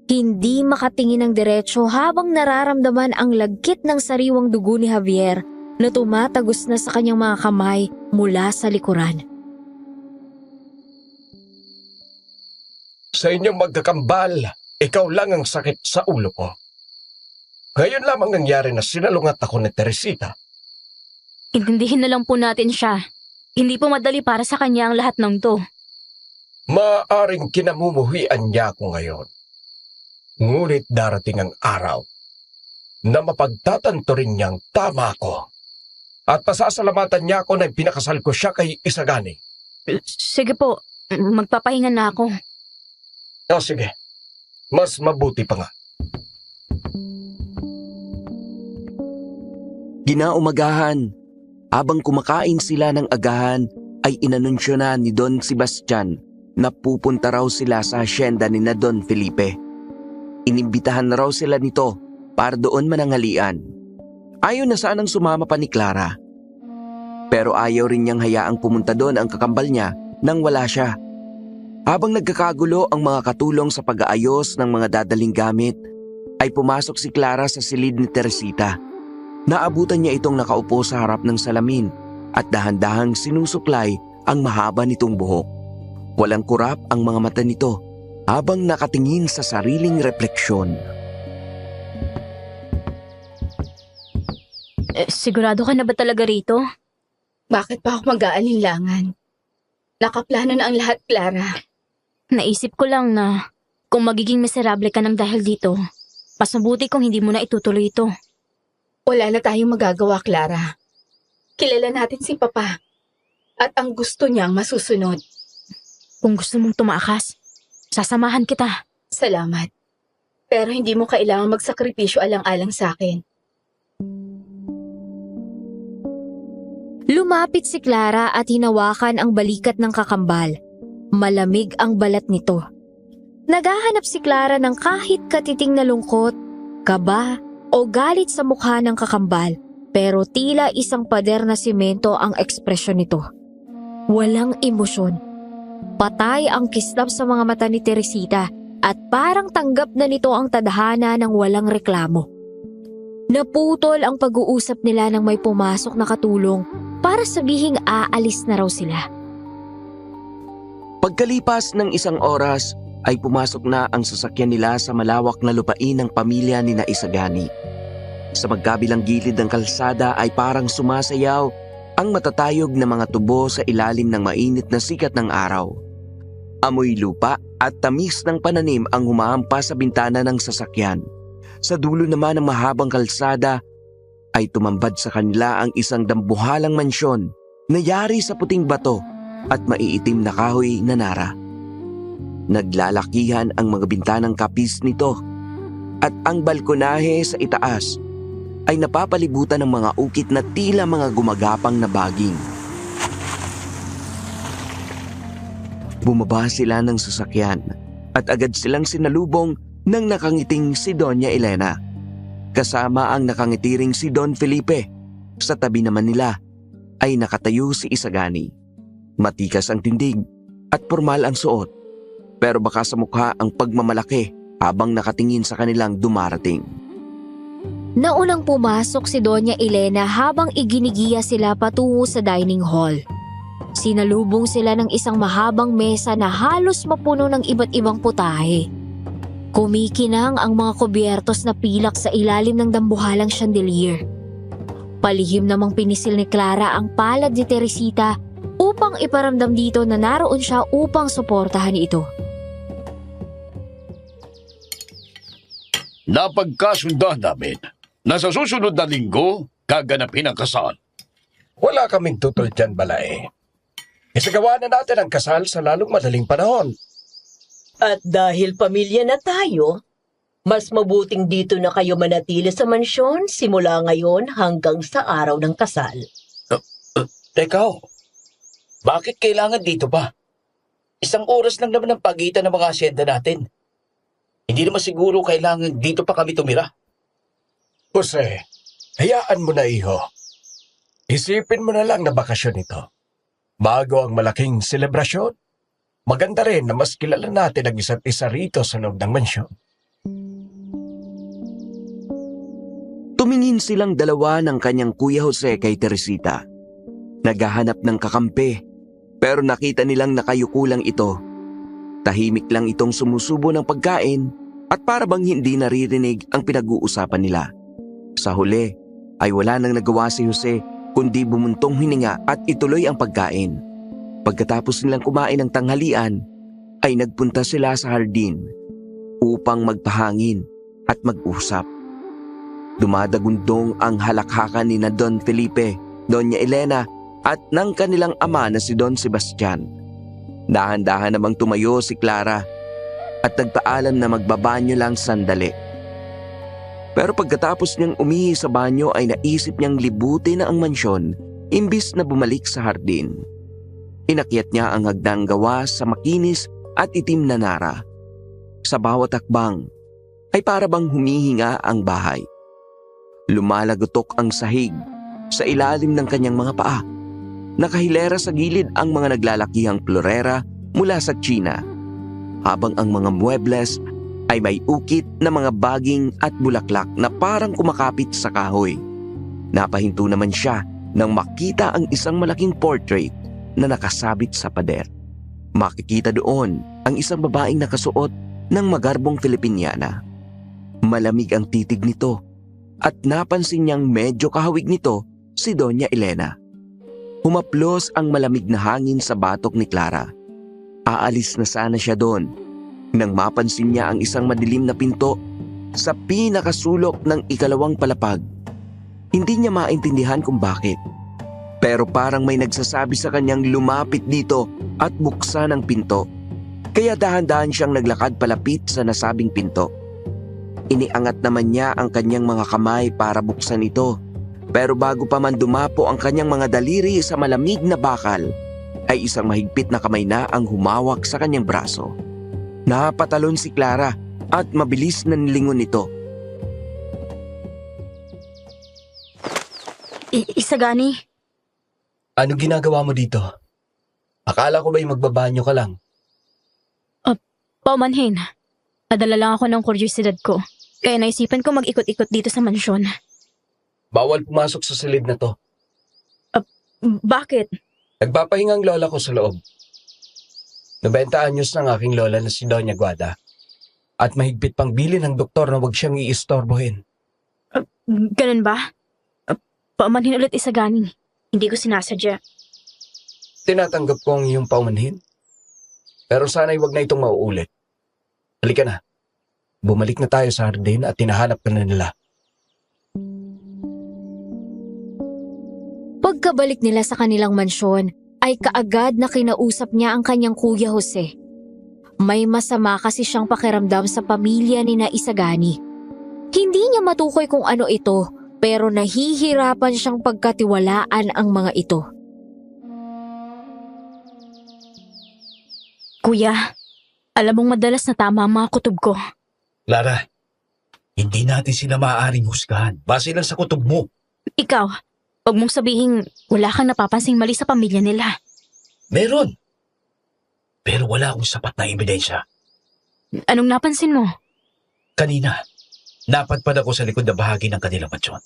Hindi makatingin ng diretso habang nararamdaman ang lagkit ng sariwang dugo ni Javier na tumatagos na sa kanyang mga kamay mula sa likuran. Sa inyong magkakambal, ikaw lang ang sakit sa ulo ko. Ngayon lamang nangyari na sinalungat ako ni Teresita. Intindihin na lang po natin siya. Hindi po madali para sa kanya ang lahat ng to. Maaaring kinamumuhian niya ako ngayon. Ngunit darating ang araw na mapagtatanto rin niyang tama ako. At pasasalamatan niya ako na pinakasal ko siya kay Isagani. Sige po, magpapahinga na ako. O sige, mas mabuti pa nga. Ginaumagahan, habang kumakain sila ng agahan ay inanunsyo na ni Don Sebastian na pupunta raw sila sa hasyenda ni na Don Felipe. Inimbitahan na raw sila nito para doon mananghalian. Ayaw na sanang sumama pa ni Clara. Pero ayaw rin niyang hayaang pumunta doon ang kakambal niya nang wala siya. Habang nagkakagulo ang mga katulong sa pag-aayos ng mga dadaling gamit, ay pumasok si Clara sa silid ni Teresita. Naabutan niya itong nakaupo sa harap ng salamin at dahan-dahang sinusuklay ang mahaba nitong buhok. Walang kurap ang mga mata nito habang nakatingin sa sariling refleksyon. Sigurado ka na ba talaga rito? Bakit pa ako mag-aalinlangan? Nakaplano na ang lahat, Clara. Naisip ko lang na kung magiging miserable ka ng dahil dito, mas mabuti kung hindi mo na itutuloy ito. Wala na tayong magagawa, Clara. Kilala natin si Papa. At ang gusto niyang masusunod. Kung gusto mong tumakas, sasamahan kita. Salamat. Pero hindi mo kailangang magsakripisyo alang-alang sa akin. Lumapit si Clara at hinawakan ang balikat ng kakambal. Malamig ang balat nito. Naghahanap si Clara ng kahit katiting na lungkot, kaba o galit sa mukha ng kakambal, pero tila isang pader na simento ang ekspresyon nito. Walang emosyon. Patay ang kislap sa mga mata ni Teresita at parang tanggap na nito ang tadhana ng walang reklamo. Naputol ang pag-uusap nila nang may pumasok na katulong para sabihing aalis na raw sila. Pagkalipas ng isang oras ay pumasok na ang sasakyan nila sa malawak na lupain ng pamilya ni na Isagani. Sa magkabilang gilid ng kalsada ay parang sumasayaw ang matatayog na mga tubo sa ilalim ng mainit na sikat ng araw. Amoy lupa at tamis ng pananim ang humahampas sa bintana ng sasakyan. Sa dulo naman ng mahabang kalsada ay tumambad sa kanila ang isang dambuhalang mansyon na yari sa puting bato at maiitim na kahoy na nara. Naglalakihan ang mga bintanang kapis nito at ang balkonahe sa itaas ay napapalibutan ng mga ukit na tila mga gumagapang na baging. Bumaba sila ng sasakyan at agad silang sinalubong ng nakangiting si Doña Elena. Kasama ang nakangitiring si Don Felipe. Sa tabi naman nila ay nakatayo si Isagani. Matikas ang tindig at formal ang suot, pero baka sa mukha ang pagmamalaki habang nakatingin sa kanilang dumarating. Naunang pumasok si Doña Elena habang iginigiya sila patungo sa dining hall. Sinalubong sila ng isang mahabang mesa na halos mapuno ng iba't ibang putahe. Kumikinang ang mga kubyertos na pilak sa ilalim ng dambuhalang chandelier. Palihim namang pinisil ni Clara ang palad ni Teresita upang iparamdam dito na naroon siya upang suportahan ito. Napagkasundahan namin na sa susunod na linggo, gaganapin ang kasal. Wala kaming tutol dyan, Balay. Isagawa na natin ang kasal sa lalong madaling panahon. At dahil pamilya na tayo, mas mabuting dito na kayo manatili sa mansyon simula ngayon hanggang sa araw ng kasal. Teka, bakit kailangan dito pa? Isang oras lang naman ang pagitan ng mga asyenda natin. Hindi naman siguro kailangan dito pa kami tumira. Jose, hayaan mo na iho. Isipin mo na lang na bakasyon ito. Bago ang malaking selebrasyon, maganda rin na mas kilala natin ang isa't isa rito sa loob ng mansyon. Tumingin silang dalawa ng kanyang Kuya Jose kay Teresita. Naghahanap ng kakampi, pero nakita nilang nakayuko lang ito. Tahimik lang itong sumusubo ng pagkain at para bang hindi naririnig ang pinag-uusapan nila. Sa huli ay wala nang nagawa si Jose kundi bumuntong hininga at ituloy ang pagkain. Pagkatapos nilang kumain ng tanghalian ay nagpunta sila sa hardin upang magpahangin at mag-usap. Dumadagundong ang halakhakan ni na Don Felipe, Doña Elena at ng kanilang ama na si Don Sebastian. Dahan-dahan namang tumayo si Clara at nagpaalam na magbabanyo lang sandali. Pero pagkatapos niyang umihi sa banyo ay naisip niyang libutin na ang mansyon imbis na bumalik sa hardin. Inakyat niya ang hagdang gawa sa makinis at itim na nara. Sa bawat hakbang ay para bang humihinga ang bahay. Lumalagotok ang sahig sa ilalim ng kanyang mga paa. Nakahilera sa gilid ang mga naglalakihang florera mula sa China, habang ang mga muebles ay may ukit na mga baging at bulaklak na parang kumakapit sa kahoy. Napahinto naman siya nang makita ang isang malaking portrait na nakasabit sa pader. Makikita doon ang isang babaeng nakasuot ng magarbong Filipiniana. Malamig ang titig nito at napansin niyang medyo kahawig nito si Doña Elena. Humaplos ang malamig na hangin sa batok ni Clara. Aalis na sana siya doon nang mapansin niya ang isang madilim na pinto sa pinakasulok ng ikalawang palapag. Hindi niya maintindihan kung bakit, pero parang may nagsasabi sa kanyang lumapit dito at buksan ang pinto. Kaya dahan-dahan siyang naglakad palapit sa nasabing pinto. Iniangat naman niya ang kanyang mga kamay para buksan ito, pero bago pa man dumapo ang kanyang mga daliri sa malamig na bakal, ay isang mahigpit na kamay na ang humawak sa kanyang braso. Napatalon si Clara at mabilis na nilingon ito. Isagani, Anong ginagawa mo dito? Akala ko ba'y magbabanyo ka lang? paumanhin. Nadala lang ako ng kuryosidad ko. Kaya naisipan ko mag-ikot-ikot dito sa mansyon. Bawal pumasok sa silid na to. Bakit? Nagpapahinga ang lola ko sa loob. 90 anyos ng aking lola na si Doña Guada. At mahigpit pang bili ng doktor na huwag siyang iistorbohin. Ganun ba? Paumanhin ulit, Isagani. Hindi ko sinasadya. Tinatanggap ko ang iyong paumanhin. Pero sana'y huwag na itong mauulit. Halika na. Bumalik na tayo sa hardin at tinahanap ka na nila. Pagkabalik nila sa kanilang mansyon, ay kaagad na kinausap niya ang kanyang Kuya Jose. May masama kasi siyang pakiramdam sa pamilya ni na Isagani. Hindi niya matukoy kung ano ito, pero nahihirapan siyang pagkatiwalaan ang mga ito. Kuya, alam mong madalas na tama ang mga kutob ko. Clara, hindi natin sila maaaring husgahan. Base lang sa kutob mo. Ikaw, huwag mong sabihin wala kang napapansing mali sa pamilya nila. Meron. Pero wala akong sapat na ebidensya. Anong napansin mo? Kanina, napadpad ako sa likod na bahagi ng kanilang mansyon.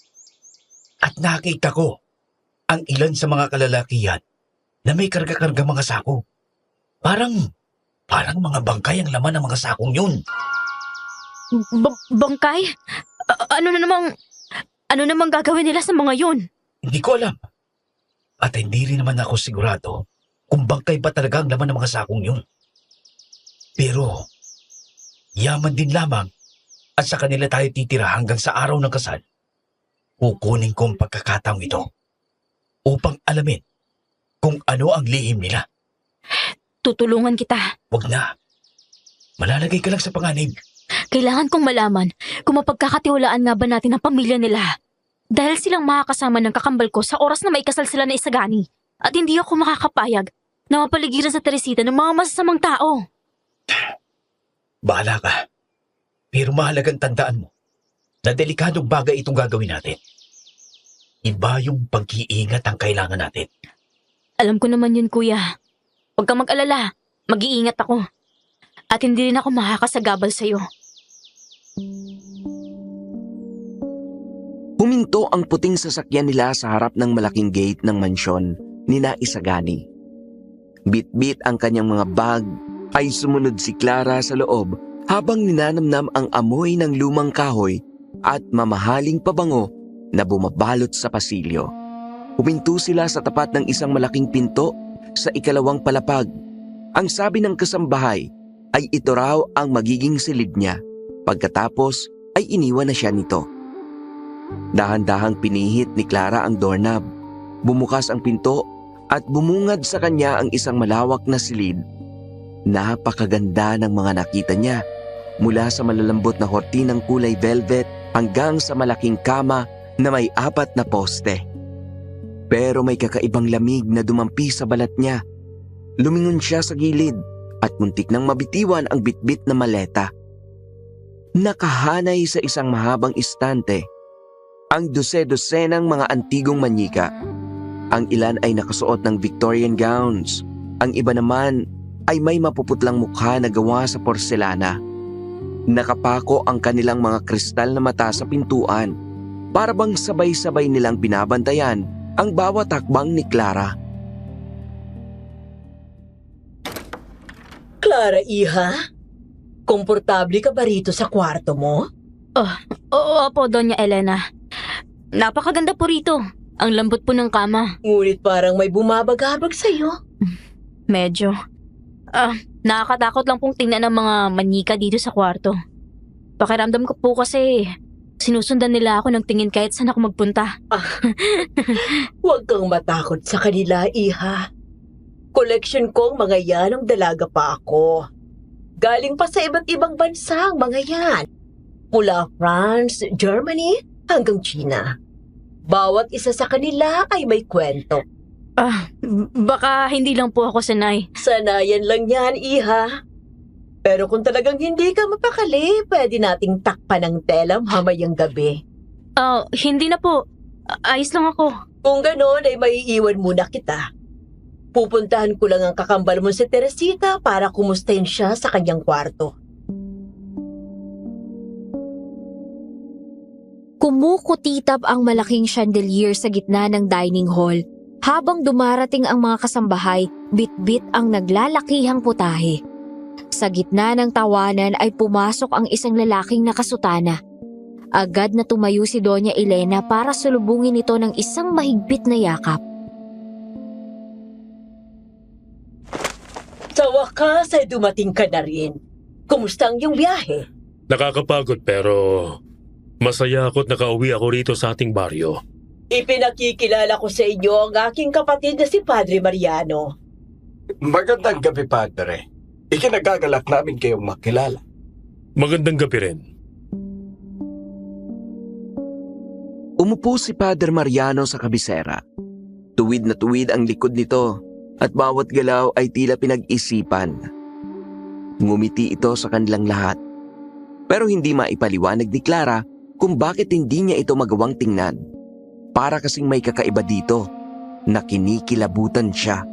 At nakita ko ang ilan sa mga kalalakihan na may karga-karga mga sako. Parang mga bangkay ang laman ng mga sakong yun. Bangkay? Ano namang gagawin nila sa mga yun? Hindi ko alam. At hindi rin naman ako sigurado kung bangkay ba talaga ang laman ng mga sakong yun. Pero, yaman din lamang at sa kanila tayo titira hanggang sa araw ng kasal. Kukunin ko ang pagkakataong ito upang alamin kung ano ang lihim nila. Tutulungan kita. Wag na. Malalagay ka lang sa panganib. Kailangan kong malaman kung mapagkakatiwalaan nga ba natin ang pamilya nila. Dahil silang makakasama ng kakambal ko sa oras na may kasal sila na Isagani. At hindi ako makakapayag na mapaligiran sa Teresita ng mga masasamang tao. Bahala ka. Pero mahalagang tandaan mo na delikadong bagay itong gagawin natin. Iba yung pag-iingat ang kailangan natin. Alam ko naman yun, kuya. Huwag kang mag-alala. Mag-iingat ako. At hindi rin ako makakasagabal sa'yo. Huminto ang puting sasakyan nila sa harap ng malaking gate ng mansyon ni na Isagani. Bit-bit ang kanyang mga bag ay sumunod si Clara sa loob habang ninanamnam ang amoy ng lumang kahoy at mamahaling pabango na bumabalot sa pasilyo. Huminto sila sa tapat ng isang malaking pinto sa ikalawang palapag. Ang sabi ng kasambahay ay ito raw ang magiging silid niya. Pagkatapos ay iniwan na siya nito. Dahan-dahang pinihit ni Clara ang doorknob. Bumukas ang pinto at bumungad sa kanya ang isang malawak na silid. Napakaganda ng mga nakita niya. Mula sa malalambot na hortinang kulay velvet hanggang sa malaking kama na may 4 na poste. Pero may kakaibang lamig na dumampi sa balat niya. Lumingon siya sa gilid at muntik nang mabitiwan ang bitbit na maleta. Nakahanay sa isang mahabang istante ang dose-dosenang mga antigong manyika. Ang ilan ay nakasuot ng Victorian gowns. Ang iba naman ay may mapuputlang mukha na gawa sa porselana. Nakapako ang kanilang mga kristal na mata sa pintuan. Para bang sabay-sabay nilang binabantayan ang bawat hakbang ni Clara. Clara, iha? Komportable ka ba rito sa kwarto mo? Oo po, Doña Elena. Napakaganda po rito. Ang lambot po ng kama. Ngunit parang may bumabagabag sa'yo. Medyo. Nakakatakot lang pong tingnan ng mga manyika dito sa kwarto. Pakiramdam ko po kasi sinusundan nila ako ng tingin kahit saan ako magpunta. Huwag kang matakot sa kanila, iha. Koleksyon ko ang mga yan nung dalaga pa ako. Galing pa sa iba't ibang bansa ang mga yan. Mula France, Germany, hanggang China. Bawat isa sa kanila ay may kwento. Baka hindi lang po ako sanay. Sanayan lang yan, iha. Pero kung talagang hindi ka mapakali, pwede nating takpan ng tela mamayang gabi. Hindi na po. Ayos lang ako. Kung gano'n ay maiiwan muna kita. Pupuntahan ko lang ang kakambal mo si Teresita para kumustahin siya sa kanyang kwarto. Kumukutitap ang malaking chandelier sa gitna ng dining hall. Habang dumarating ang mga kasambahay, bit-bit ang naglalakihang putahe. Sa gitna ng tawanan ay pumasok ang isang lalaking nakasutana. Agad na tumayo si Doña Elena para sulubungin ito ng isang mahigpit na yakap. Sa wakas ay dumating ka na rin. Kumusta ang iyong biyahe? Nakakapagod pero masaya ako't nakauwi ako rito sa ating baryo. Ipinakikilala ko sa inyo ang aking kapatid na si Padre Mariano. Magandang gabi, Padre. Ikinagagalak namin kayong makilala. Magandang gabi rin. Umupo si Padre Mariano sa kabisera. Tuwid na tuwid ang likod nito at bawat galaw ay tila pinag-isipan. Ngumiti ito sa kanilang lahat. Pero hindi maipaliwanag ni Clara kung bakit hindi niya ito magawang tingnan. Para kasing may kakaiba dito na kinikilabutan siya.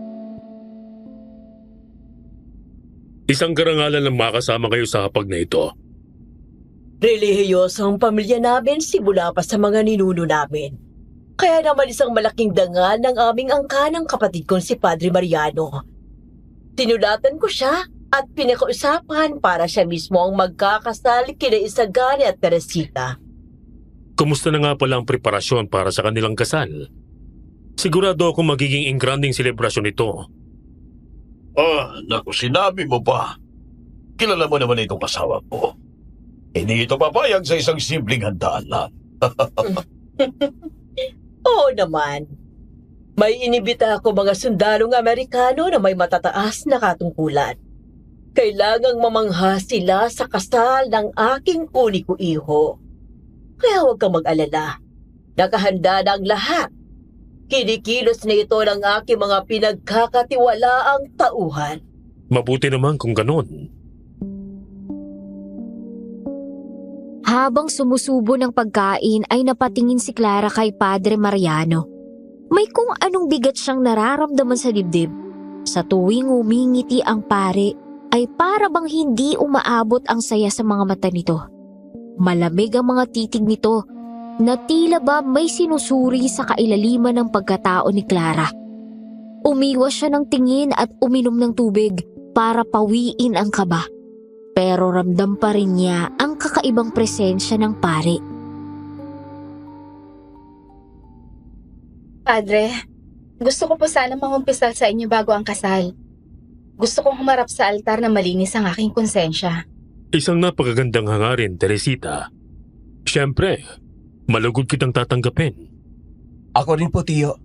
Isang karangalan ng makasama kayo sa hapag na ito. Relihiyoso ang pamilya namin simula pa sa mga ninuno namin. Kaya naman isang malaking dangal ng aming angkanang kapatid kong si Padre Mariano. Tinulatan ko siya at pinakausapan para siya mismo ang magkakasal kina Isagani at Teresita. Kumusta na nga pala ang preparasyon para sa kanilang kasal? Sigurado akong magiging ingranding selebrasyon ito. Naku, sinabi mo pa. Kilala mo naman itong asawa ko. Hindi ito papayag sa isang simpleng handaan lang. Oo naman. May inibita ako mga sundalong Amerikano na may matataas na katungkulan. Kailangang mamangha sila sa kasal ng aking uniko iho. Kaya huwag kang mag-alala. Nakahanda na ang lahat. Kinikilos na ito ng aking mga pinagkakatiwalaang tauhan. Mabuti naman kung ganon. Habang sumusubo ng pagkain ay napatingin si Clara kay Padre Mariano. May kung anong bigat siyang nararamdaman sa dibdib. Sa tuwing umingiti ang pare ay para bang hindi umaabot ang saya sa mga mata nito. Malamig ang mga titig nito na tila ba may sinusuri sa kailaliman ng pagkatao ni Clara. Umiwas siya ng tingin at uminom ng tubig para pawiin ang kaba. Pero ramdam pa rin niya ang kakaibang presensya ng pare. Padre, gusto ko po sana mangumpisal sa inyo bago ang kasal. Gusto kong humarap sa altar na malinis ang aking konsensya. Isang napakagandang hangarin, Teresita. Siyempre, malugod kitang tatanggapin. Ako rin po, Tiyo.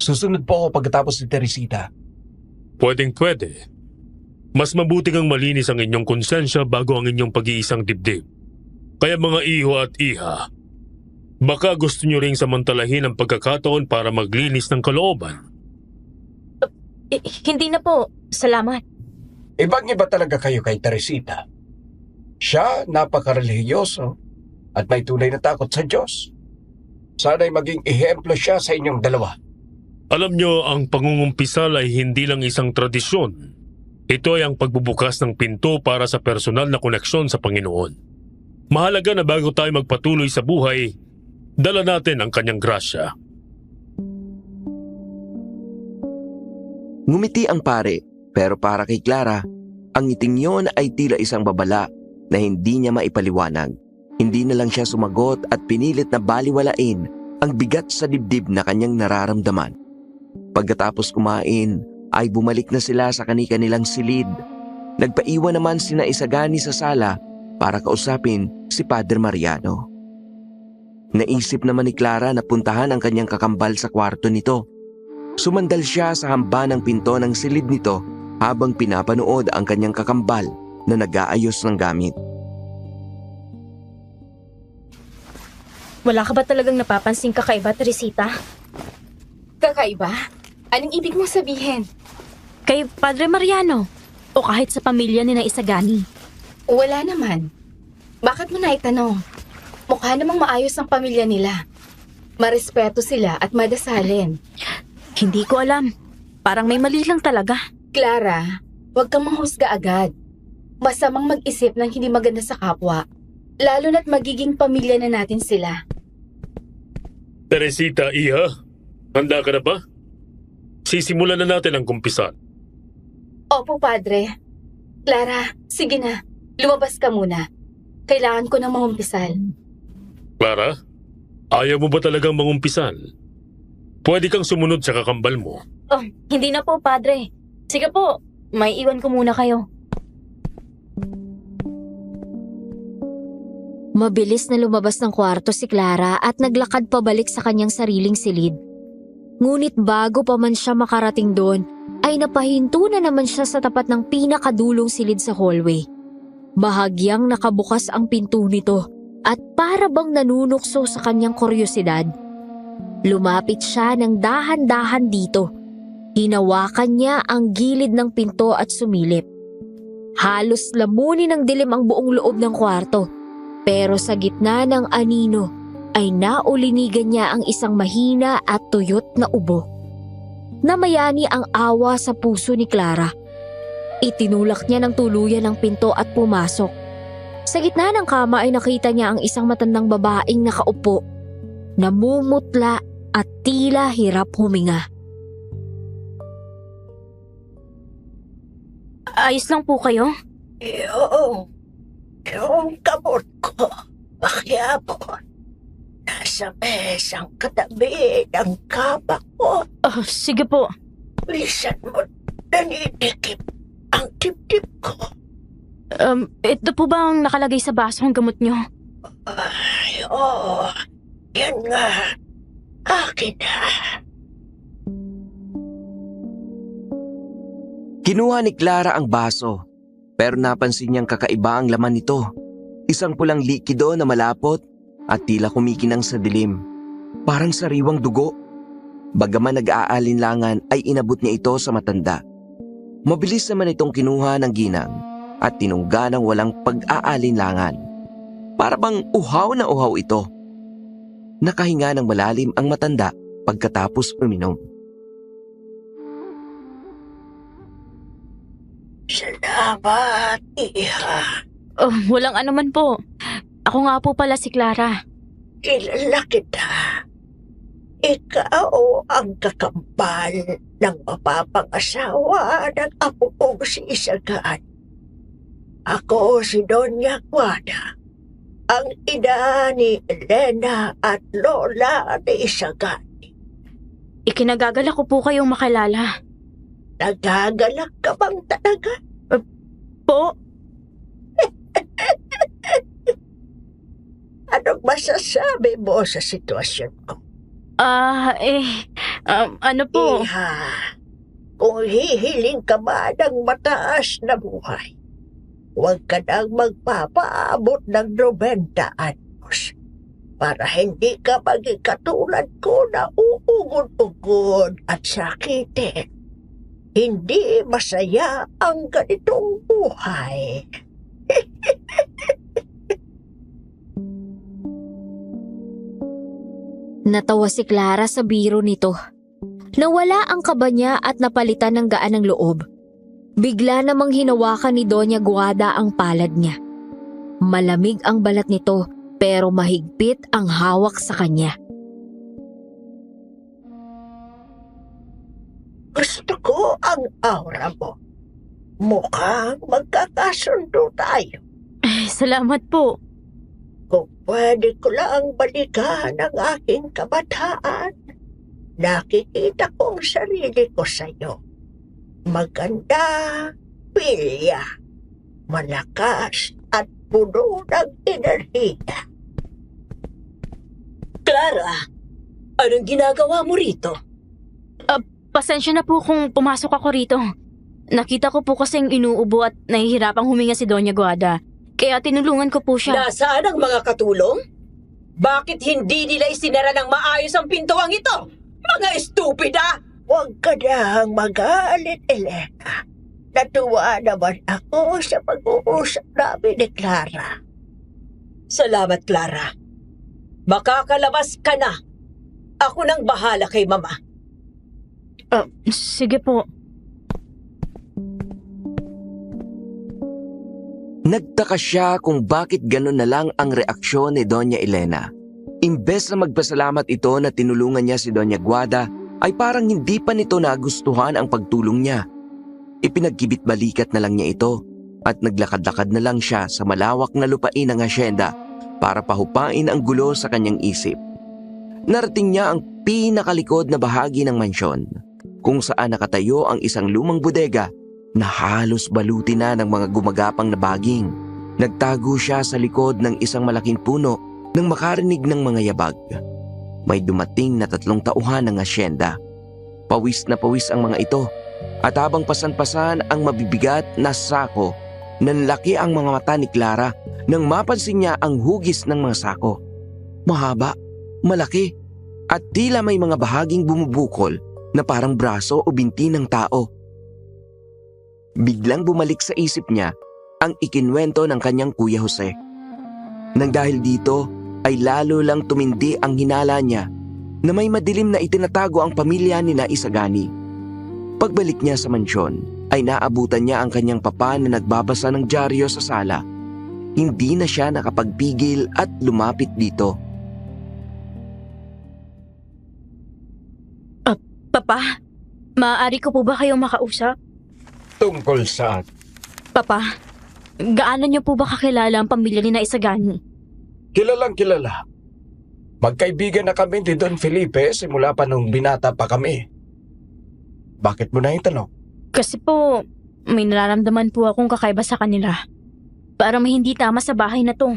Susunod po ako pagkatapos ni Teresita. Pwedeng-pwede. Mas mabuti kang malinis ang inyong konsensya bago ang inyong pag-iisang dibdib. Kaya mga iho at iha, baka gusto nyo ring samantalahin ang pagkakataon para maglinis ng kalooban. Hindi na po. Salamat. Ibang-iba talaga kayo kay Teresita. Siya, napakarelihiyoso at may tunay na takot sa Diyos. Sana'y maging ehemplo siya sa inyong dalawa. Alam nyo, ang pangungumpisal ay hindi lang isang tradisyon. Ito ay ang pagbubukas ng pinto para sa personal na koneksyon sa Panginoon. Mahalaga na bago tayo magpatuloy sa buhay, dala natin ang kanyang grasya. Ngumiti ang pare, pero para kay Clara, ang ngiting yon ay tila isang babala na hindi niya maipaliwanag. Hindi na lang siya sumagot at pinilit na baliwalain ang bigat sa dibdib na kanyang nararamdaman. Pagkatapos kumain, ay bumalik na sila sa kani-kanilang silid. Nagpaiwan naman sina Isagani sa sala para kausapin si Padre Mariano. Naisip naman ni Clara na puntahan ang kanyang kakambal sa kwarto nito. Sumandal siya sa hamba ng pinto ng silid nito habang pinapanood ang kanyang kakambal na nag-aayos ng gamit. Wala ka ba talagang napapansing kakaiba, Teresita? Kakaiba? Anong ibig mong sabihin? Kay Padre Mariano o kahit sa pamilya ni na Isagani? Wala naman. Bakit mo naitanong? Mukha namang maayos ang pamilya nila. Marespeto sila at madasalin. Hindi ko alam. Parang may mali lang talaga. Clara, huwag kang manghusga agad. Masamang mag-isip ng hindi maganda sa kapwa. Lalo na't magiging pamilya na natin sila. Teresita, iha, handa ka na ba? Sisimulan na natin ang kumpisan. Opo, Padre. Clara, sige na. Lumabas ka muna. Kailangan ko ng mangumpisal. Clara, ayaw mo ba talagang mangumpisan? Pwede kang sumunod sa kakambal mo. Oh, hindi na po, Padre. Sige po, may iwan ko muna kayo. Mabilis na lumabas ng kwarto si Clara at naglakad pabalik sa kanyang sariling silid. Ngunit bago pa man siya makarating doon, ay napahinto na naman siya sa tapat ng pinakadulong silid sa hallway. Bahagyang nakabukas ang pinto nito at para bang nanunukso sa kanyang kuryosidad. Lumapit siya ng dahan-dahan dito. Hinawakan niya ang gilid ng pinto at sumilip. Halos lamunin ng dilim ang buong loob ng kwarto. Pero sa gitna ng anino ay naulinigan niya ang isang mahina at tuyot na ubo. Namayani ang awa sa puso ni Clara. Itinulak niya ng tuluyan ang pinto at pumasok. Sa gitna ng kama ay nakita niya ang isang matandang babaeng nakaupo, namumutla at tila hirap huminga. Ayos lang po kayo? Oo. Yung kamot ko, pakyapon. Nasa mesang katabi ng kama ko. Sige po. Bilisan mo, nanidikip ang dibdib ko. Ito po ba ang nakalagay sa baso ng gamot nyo? Ay, oo. Yan nga. Akin na. Kinuha ni Clara ang baso Pero napansin niyang kakaiba ang laman nito. Isang pulang likido na malapot at tila kumikinang sa dilim. Parang sariwang dugo. Bagaman nag-aalinlangan ay inabot niya ito sa matanda. Mabilis naman itong kinuha ng ginang at tinungga ng walang pag-aalinlangan. Para bang uhaw na uhaw ito. Nakahinga ng malalim ang matanda pagkatapos uminom. Salamat, Iha. Oh, walang anuman po. Ako nga po pala si Clara. Kilala kita. Ikaw ang kakambal ng mapapangasawa ng apo kong si Isagan. Ako si Doña Guada, ang ina ni Elena at lola ni Isagan. Ikinagagalak ko po kayong makilala. Nagagalak ka bang talaga? Po? Anong masasabi mo sa sitwasyon ko? Ano po? Iha, kung hihiling ka ba ng mataas na buhay, huwag ka nang magpapaabot ng 90 anyos para hindi ka maging katulad ko na uugod-ugod at sakitin. Hindi masaya ang ganitong buhay. Natawa si Clara sa biro nito. Nawala ang kaba niya at napalitan ng gaan ng loob. Bigla namang hinawakan ni Doña Guada ang palad niya. Malamig ang balat nito pero mahigpit ang hawak sa kanya. Gusto ko ang aura mo. Mukhang magkakasundo tayo. Salamat po. Kung pwede ko lang balikan ang aking kabataan, nakikita ko ang sarili ko sa'yo. Maganda, pilya, malakas at puno ng enerhiya. Clara, anong ginagawa mo rito? Pasensya na po kung pumasok ako rito. Nakita ko po kasing inuubo at nahihirapang huminga si Doña Guada. Kaya tinulungan ko po siya. Nasaan ang mga katulong? Bakit hindi nila isinara ng maayos ang pintuang ito? Mga estupida! Huwag ka nang magalit, Elena. Natuwa naman ako sa pag-uusap namin ni Clara. Salamat, Clara. Makakalabas ka na. Ako nang bahala kay Mama. Sige po. Nagtaka siya kung bakit gano'n na lang ang reaksyon ni Doña Elena. Imbes na magpasalamat ito na tinulungan niya si Doña Guada, ay parang hindi pa nito nagustuhan ang pagtulong niya. Ipinagkibit-balikat na lang niya ito at naglakad-lakad na lang siya sa malawak na lupain ng asyenda para pahupain ang gulo sa kanyang isip. Narating niya ang pinakalikod na bahagi ng mansyon, kung saan nakatayo ang isang lumang bodega na halos baluti na ng mga gumagapang na baging. Nagtago siya sa likod ng isang malaking puno nang makarinig ng mga yabag. May dumating na 3 tauhan ng asyenda. Pawis na pawis ang mga ito at habang pasan-pasan ang mabibigat na sako, nanlaki ang mga mata ni Clara nang mapansin niya ang hugis ng mga sako. Mahaba, malaki at tila may mga bahaging bumubukol na parang braso o binti ng tao. Biglang bumalik sa isip niya ang ikinwento ng kanyang Kuya Jose. Nang dahil dito ay lalo lang tumindi ang hinala niya na may madilim na itinatago ang pamilya ni na Isagani. Pagbalik niya sa mansyon ay naabutan niya ang kanyang papa na nagbabasa ng dyaryo sa sala. Hindi na siya nakapagpigil at lumapit dito. Papa, maaari ko po ba kayong makausap? Tungkol saan? Papa, gaano niyo po ba kakilala ang pamilya ni na Isagani? Kilalang kilala. Magkaibigan na kami ni Don Felipe simula pa nung binata pa kami. Bakit mo na itanong? Kasi po, may nararamdaman po akong kakaiba sa kanila. Parang may hindi tama sa bahay na to.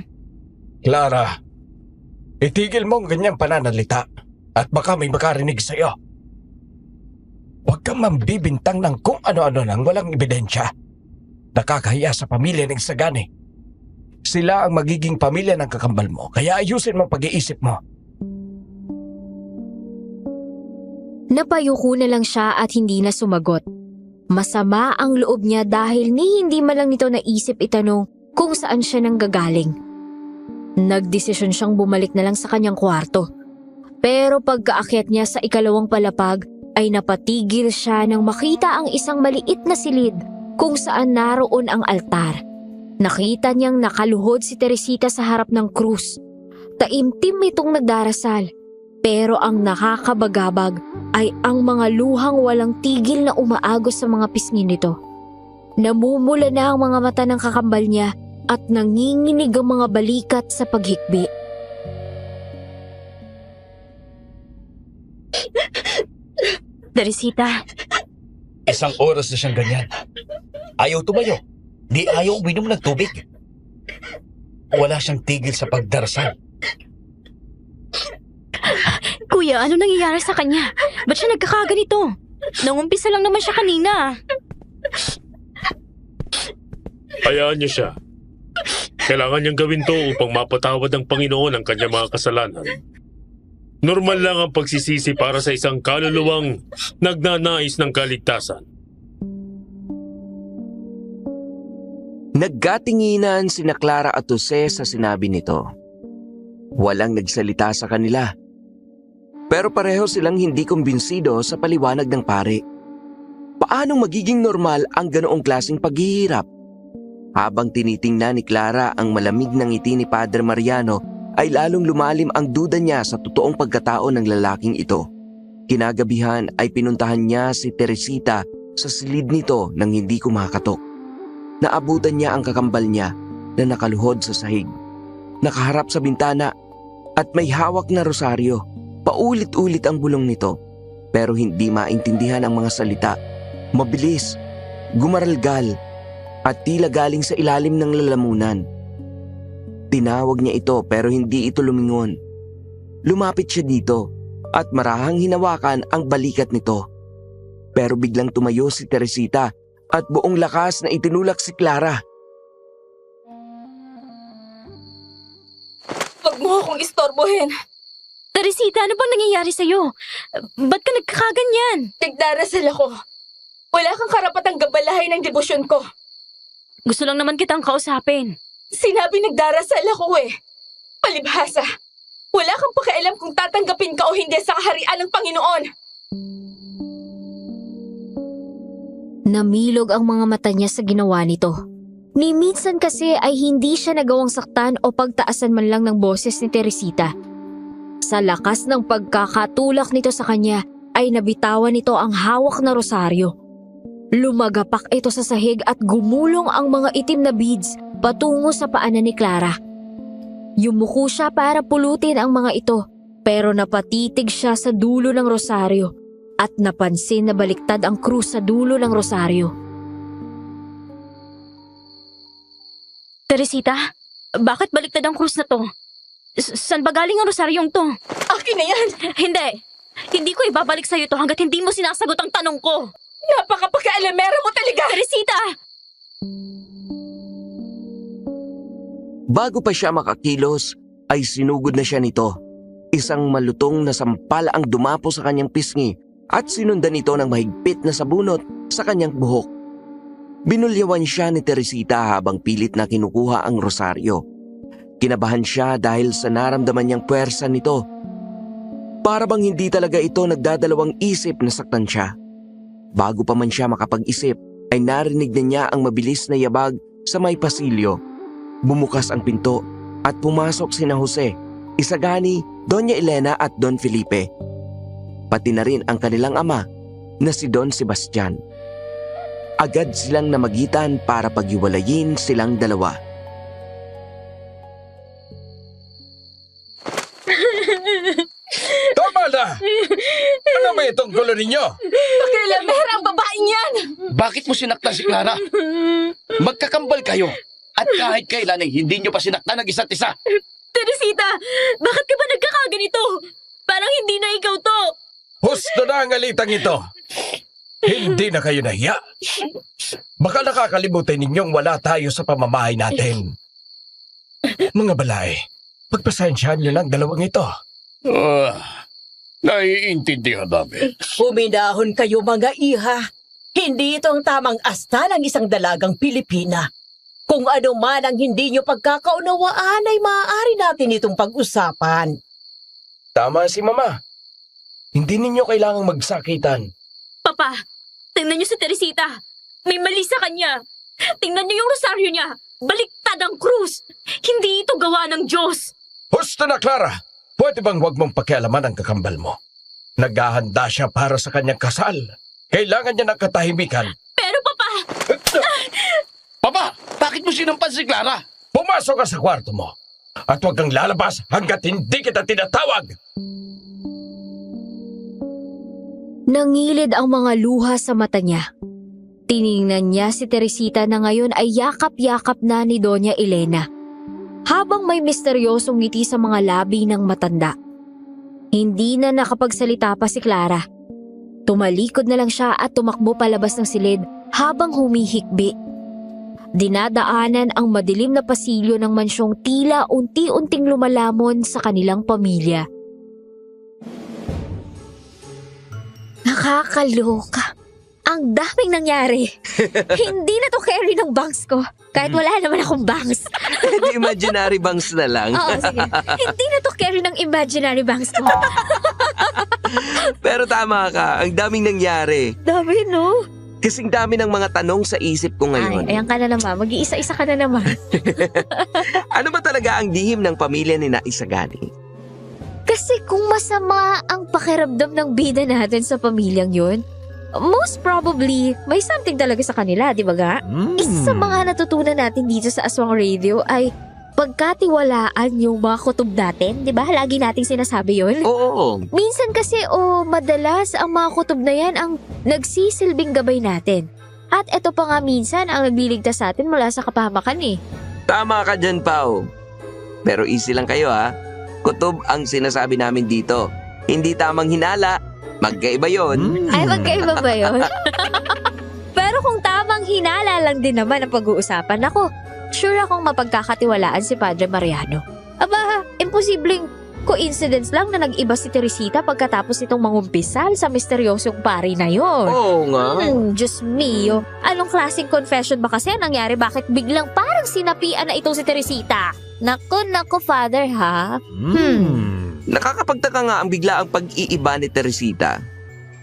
Clara, itigil mo ang ganyang pananalita at baka may makarinig sa'yo. Huwag kang mambibintang ng kung ano-ano nang walang ebidensya. Nakakahiya sa pamilya ng Isagani. Sila ang magiging pamilya ng kakambal mo, kaya ayusin mo ang pag-iisip mo. Napayuko na lang siya at hindi na sumagot. Masama ang loob niya dahil hindi man lang nito naisip itanong kung saan siya nanggagaling. Nagdesisyon siyang bumalik na lang sa kanyang kwarto. Pero pagkaakyat niya sa ikalawang palapag ay napatigil siya nang makita ang isang maliit na silid kung saan naroon ang altar. Nakita niyang nakaluhod si Teresita sa harap ng krus. Taimtim itong nagdarasal. Pero ang nakakabagabag ay ang mga luhang walang tigil na umaagos sa mga pisngi nito. Namumula na ang mga mata ng kakambal niya at nanginginig ang mga balikat sa paghikbi. Teresita, Isang oras na siyang ganyan. Ayaw tumayo. Di ayaw uminom ng tubig. Wala siyang tigil sa pagdarasal. kuya, ano nangyayari sa kanya? Ba't siya nagkakaganito? Nangumpisa lang naman siya kanina. Hayaan niyo siya. Kailangan niyang gawin to upang mapatawad ng Panginoon ang kanyang mga kasalanan. Normal lang ang pagsisisi para sa isang kaluluwang nagnanais ng kaligtasan. Nagkatinginan sina Clara at Jose sa sinabi nito. Walang nagsalita sa kanila. Pero pareho silang hindi kumbinsido sa paliwanag ng pare. Paanong magiging normal ang ganoong klaseng paghihirap? Habang tinitingnan ni Clara ang malamig na ngiti ni Padre Mariano, ay lalong lumalim ang duda niya sa totoong pagkatao ng lalaking ito. Kinagabihan ay pinuntahan niya si Teresita sa silid nito nang hindi kumakatok. Naabutan niya ang kakambal niya na nakaluhod sa sahig. Nakaharap sa bintana at may hawak na rosaryo. Paulit-ulit ang bulong nito pero hindi maintindihan ang mga salita. Mabilis, gumaralgal at tila galing sa ilalim ng lalamunan. Tinawag niya ito pero hindi ito lumingon. Lumapit siya dito at marahang hinawakan ang balikat nito. Pero biglang tumayo si Teresita at buong lakas na itinulak si Clara. Huwag mo akong istorbohin. Teresita, ano bang nangyayari sa'yo? Ba't ka nagkakaganyan? Nagdarasal ako. Wala kang karapatang gabalahin ng debosyon ko. Gusto lang naman kitang kausapin. Sinabi nagdarasal ako eh. Palibhasa. Wala kang pakialam kung tatanggapin ka o hindi sa kaharian ng Panginoon. Namilog ang mga mata niya sa ginawa nito. Ni minsan kasi ay hindi siya nagawang saktan o pagtaasan man lang ng boses ni Teresita. Sa lakas ng pagkakatulak nito sa kanya ay nabitawan nito ang hawak na rosaryo. Lumagapak ito sa sahig at gumulong ang mga itim na beads patungo sa paanan ni Clara. Yumuko siya para pulutin ang mga ito pero napatitig siya sa dulo ng rosaryo at napansin na baliktad ang krus sa dulo ng rosaryo. Teresita, bakit baliktad ang krus na to? Saan ba galing ang rosaryong to? Akin na yan! Hindi ko ibabalik sa'yo to hanggat hindi mo sinasagot ang tanong ko. Napaka-pakialamera mo talaga! Teresita! Bago pa siya makakilos, ay sinugod na siya nito. Isang malutong na sampal ang dumapo sa kanyang pisngi at sinundan ito ng mahigpit na sabunot sa kanyang buhok. Binulyawan siya ni Teresita habang pilit na kinukuha ang rosaryo. Kinabahan siya dahil sa naramdaman niyang puwersa nito. Para bang hindi talaga ito nagdadalawang isip na saktan siya. Bago pa man siya makapag-isip, ay narinig na niya ang mabilis na yabag sa may pasilyo. Bumukas ang pinto at pumasok sina Jose, Isagani, Doña Elena at Don Felipe. Pati na rin ang kanilang ama na si Don Sebastian. Agad silang namagitan para paghiwalayin silang dalawa. Tama na! Ano ba itong gulo ninyo? Pakialamera ang babaeng yan! Bakit mo sinaktan si Clara? Magkakambal kayo. At kahit kailan ay hindi nyo pa sinaktan ng isa't isa. Teresita, bakit ka ba nagkakaganito? Parang hindi na ikaw to. Husto na ang alitang ito. Hindi na kayo nahiya. Baka nakakalimutan ninyong wala tayo sa pamamahay natin. Mga balay, pagpasensyahan niyo lang dalawang ito. Naiintindihan namin. Huminahon kayo mga iha. Hindi ito ang tamang asta ng isang dalagang Pilipina. Kung ano man ang hindi nyo pagkakaunawaan ay maaari natin itong pag-usapan. Tama si Mama. Hindi ninyo kailangang magsakitan. Papa, tingnan niyo si Teresita. May mali sa kanya. Tingnan niyo yung rosaryo niya. Baliktad ang krus. Hindi ito gawa ng Diyos. Husto na, Clara. Pwede bang huwag mong pakialaman ang kakambal mo? Naghahanda siya para sa kanyang kasal. Kailangan niya ng katahimikan. Pero Papa, Papa, bakit mo sinampan si Clara? Pumasok ka sa kwarto mo. At huwag kang lalabas hanggat hindi kita tinatawag. Nangilid ang mga luha sa mata niya. Tiningnan niya si Teresita na ngayon ay yakap-yakap na ni Doña Elena. Habang may misteryosong ngiti sa mga labi ng matanda. Hindi na nakapagsalita pa si Clara. Tumalikod na lang siya at tumakbo palabas ng silid habang humihikbi. Dinadaanan ang madilim na pasilyo ng mansyong tila unti-unting lumalamon sa kanilang pamilya. Nakakaloka. Ang daming nangyari. Hindi na to carry ng bangs ko. Kahit wala naman akong bangs. The imaginary bangs na lang. Oo, sige. Hindi na to carry ng imaginary bangs ko. Pero tama ka, ang daming nangyari. Dami, no? Kasing dami ng mga tanong sa isip ko ngayon. Ay, ayan ka na naman. Mag-iisa-isa ka na naman. Ano ba talaga ang lihim ng pamilya ni na Isagani? Kasi kung masama ang pakiramdam ng bida natin sa pamilyang yun, most probably, may something talaga sa kanila, di ba ga? Isa sa mga natutunan natin dito sa Aswang Radio ay pagkatiwalaan yung mga kutob natin, di ba? Lagi nating sinasabi yun. Oo. Minsan kasi madalas ang mga kutob na yan ang nagsisilbing gabay natin. At ito pa nga minsan ang nagliligtas sa atin mula sa kapahamakan eh. Tama ka dyan, Pao. Pero easy lang kayo ha. Kutob ang sinasabi namin dito. Hindi tamang hinala. Magkaiba yon. Ay, magkaiba ba yun? Pero kung tamang hinala lang din naman ang pag-uusapan, ako, sure akong mapagkakatiwalaan si Padre Mariano. Aba, imposibleng coincidence lang na nag-iba si Teresita pagkatapos itong mangumpisal sa misteryosong pari na yon. Oo nga. Diyos mio. Anong klaseng confession ba kasi ang nangyari? Bakit biglang parang sinapian na itong si Teresita? Naku, Father, ha? Nakakapagtaka nga ang bigla ang pag-iiba ni Teresita.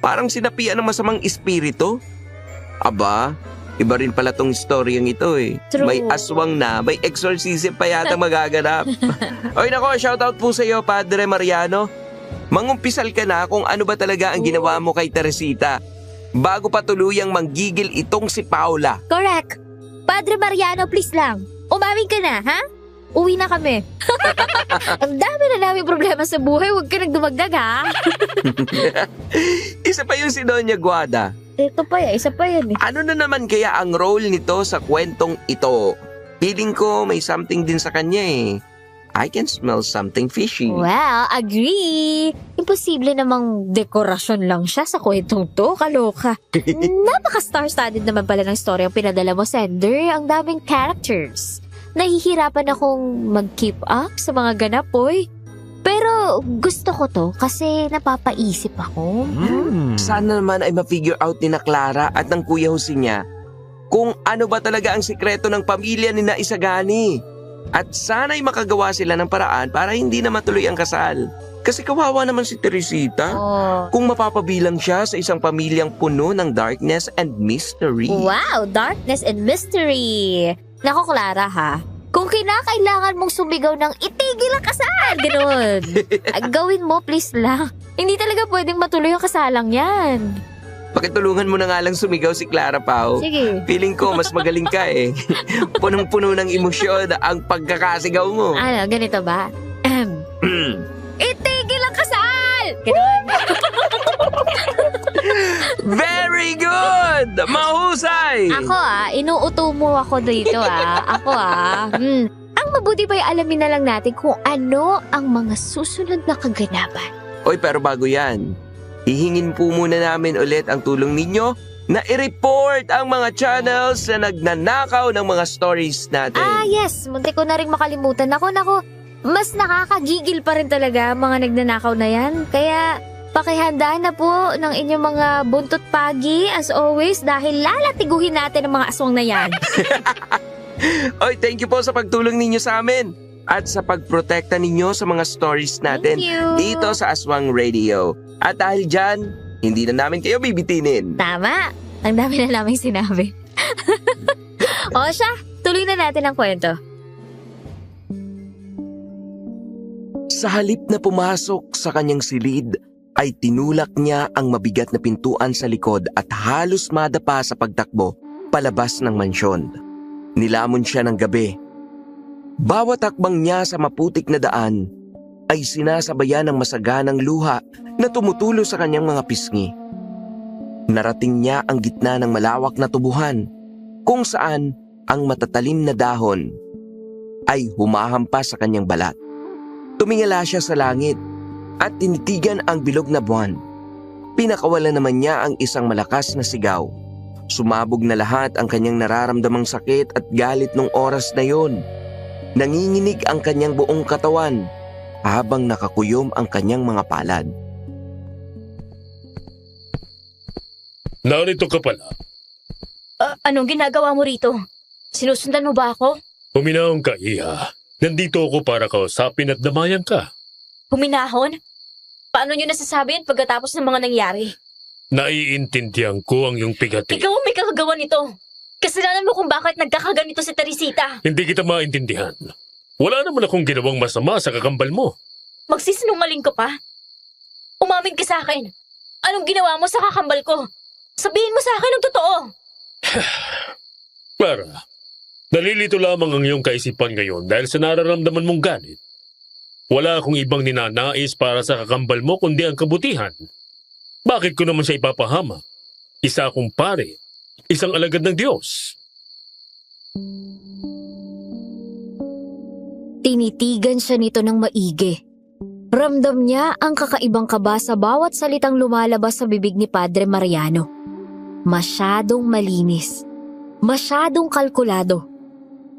Parang sinapian ng masamang espiritu. Aba, iba rin pala tong storyang ito eh. True. May aswang na, may exorcism pa yata magaganap. Oy nako, shoutout po sa iyo, Padre Mariano. Mangumpisal ka na kung ano ba talaga ang ginawa mo kay Teresita bago pa tuluyang manggigil itong si Paula. Correct. Padre Mariano, please lang. Umaming ka na, ha? Uwi na kami. Ang dami na namin problema sa buhay. Huwag ka nagdumagdag, ha? Isa pa yung si Doña Guada. Ito pa yan. Isa pa yan, eh. Ano na naman kaya ang role nito sa kwentong ito? Feeling ko may something din sa kanya eh. I can smell something fishy. Well, agree. Imposible namang dekorasyon lang siya sa kwentong to. Kaloka. Napaka-star-studded naman pala ng story ang pinadala mo, Sender. Ang daming characters. Nahihirapan akong mag-keep up sa mga ganap, boy. Pero gusto ko to kasi napapaisip ako. Sana naman ay ma-figure out ni na Clara at ng Kuya Jose niya kung ano ba talaga ang sikreto ng pamilya ni na Isagani. At sana'y makagawa sila ng paraan para hindi na matuloy ang kasal. Kasi kawawa naman si Teresita kung mapapabilang siya sa isang pamilyang puno ng darkness and mystery. Wow, darkness and mystery. Nako, Clara, ha? Kung kinakailangan mong sumigaw ng itigil ang kasal, gano'n. Gawin mo, please lang. Hindi talaga pwedeng matuloy ang kasalang yan. Pakitulungan mo na nga lang sumigaw si Clara, Pao. Sige. Feeling ko mas magaling ka eh. Punong-puno ng emosyon ang pagkakasigaw mo. Ano, ganito ba? Itigil ang kasal! Gano'n. Very good! Mahusay! Ako inuuto mo ako dito Ako Ang mabuti pa alamin na lang natin kung ano ang mga susunod na kaganapan. Oy, pero bago yan, hihingin po muna namin ulit ang tulong ninyo na i-report ang mga channels na nagnanakaw ng mga stories natin. Yes. Munti ko na rin makalimutan. Nako. Mas nakakagigil pa rin talaga ang mga nagnanakaw na yan. Kaya pakihandaan na po ng inyong mga buntot pagi as always dahil lalatiguhin natin ang mga aswang na yan. Oy, thank you po sa pagtulong ninyo sa amin at sa pagprotekta ninyo sa mga stories natin Thank you. dito sa Aswang Radio. At dahil dyan, hindi na namin kayo bibitinin. Tama. Ang dami na naming sinabi. O siya, tuloy na natin ang kwento. Sa halip na pumasok sa kanyang silid, ay tinulak niya ang mabigat na pintuan sa likod at halos madapa sa pagtakbo palabas ng mansyon. Nilamon siya ng gabi. Bawat hakbang niya sa maputik na daan ay sinasabayan ng masaganang luha na tumutulo sa kanyang mga pisngi. Narating niya ang gitna ng malawak na tubuhan kung saan ang matatalim na dahon ay humahampas sa kanyang balat. Tumingala siya sa langit at tinitigan ang bilog na buwan. Pinakawalan naman niya ang isang malakas na sigaw. Sumabog na lahat ang kanyang nararamdamang sakit at galit nung oras na yon. Nanginginig ang kanyang buong katawan habang nakakuyom ang kanyang mga palad. Narito ka pala. Anong ginagawa mo rito? Sinusundan mo ba ako? Huminahon ka, Iha. Nandito ako para kausapin at damayan ka. Huminahon? Paano nyo nasasabi yan pagkatapos ng mga nangyari? Naiintindihan ko ang iyong pigati. Ikaw ang may kakagawa nito. Kasalanan mo kung bakit nagkakaganito si Teresita. Hindi kita maintindihan. Wala naman akong ginawang masama sa kakambal mo. Magsisinungaling ka pa? Umamin ka sa akin. Anong ginawa mo sa kakambal ko? Sabihin mo sa akin ang totoo. Clara, nalilito lamang ang iyong kaisipan ngayon dahil sa nararamdaman mong galit. Wala akong ibang ninanais para sa kakambal mo kundi ang kabutihan. Bakit ko naman siya ipapahama? Isa akong pare, isang alagad ng Diyos. Tinitigan siya nito ng maigi. Ramdam niya ang kakaibang kaba sa bawat salitang lumalabas sa bibig ni Padre Mariano. Masyadong malinis. Masyadong kalkulado.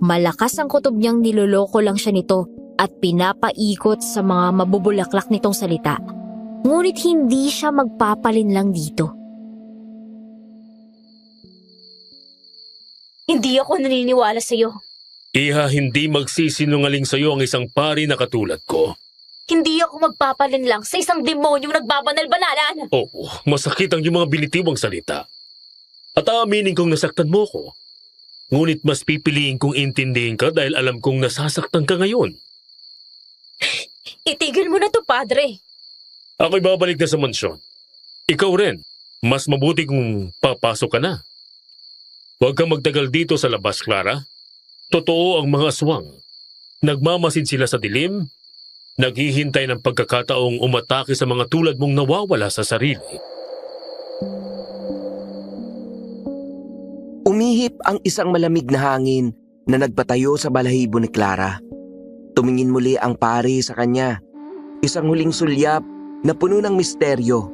Malakas ang kutob niyang niloloko lang siya nito at pinapaikot sa mga mabubulaklak nitong salita. Ngunit hindi siya magpapalin lang dito. Hindi ako naniniwala sa'yo. Iha, hindi magsisinungaling sa iyo ang isang pari na katulad ko. Hindi ako magpapalin lang sa isang demonyong nagbabanal-banalan. Oo, masakit ang iyong mga binitiwang salita. At aaminin kong nasaktan mo ko. Ngunit mas pipiliin kong intindihin ka dahil alam kong nasasaktan ka ngayon. Itigil mo na to, Padre. Ako'y babalik na sa mansyon. Ikaw rin, mas mabuti kung papasok ka na. Huwag kang magtagal dito sa labas, Clara. Totoo ang mga aswang. Nagmamasid sila sa dilim, naghihintay ng pagkakataong umatake sa mga tulad mong nawawala sa sarili. Umihip ang isang malamig na hangin na nagpatayo sa balahibo ni Clara. Tumingin muli ang pari sa kanya. Isang huling sulyap na puno ng misteryo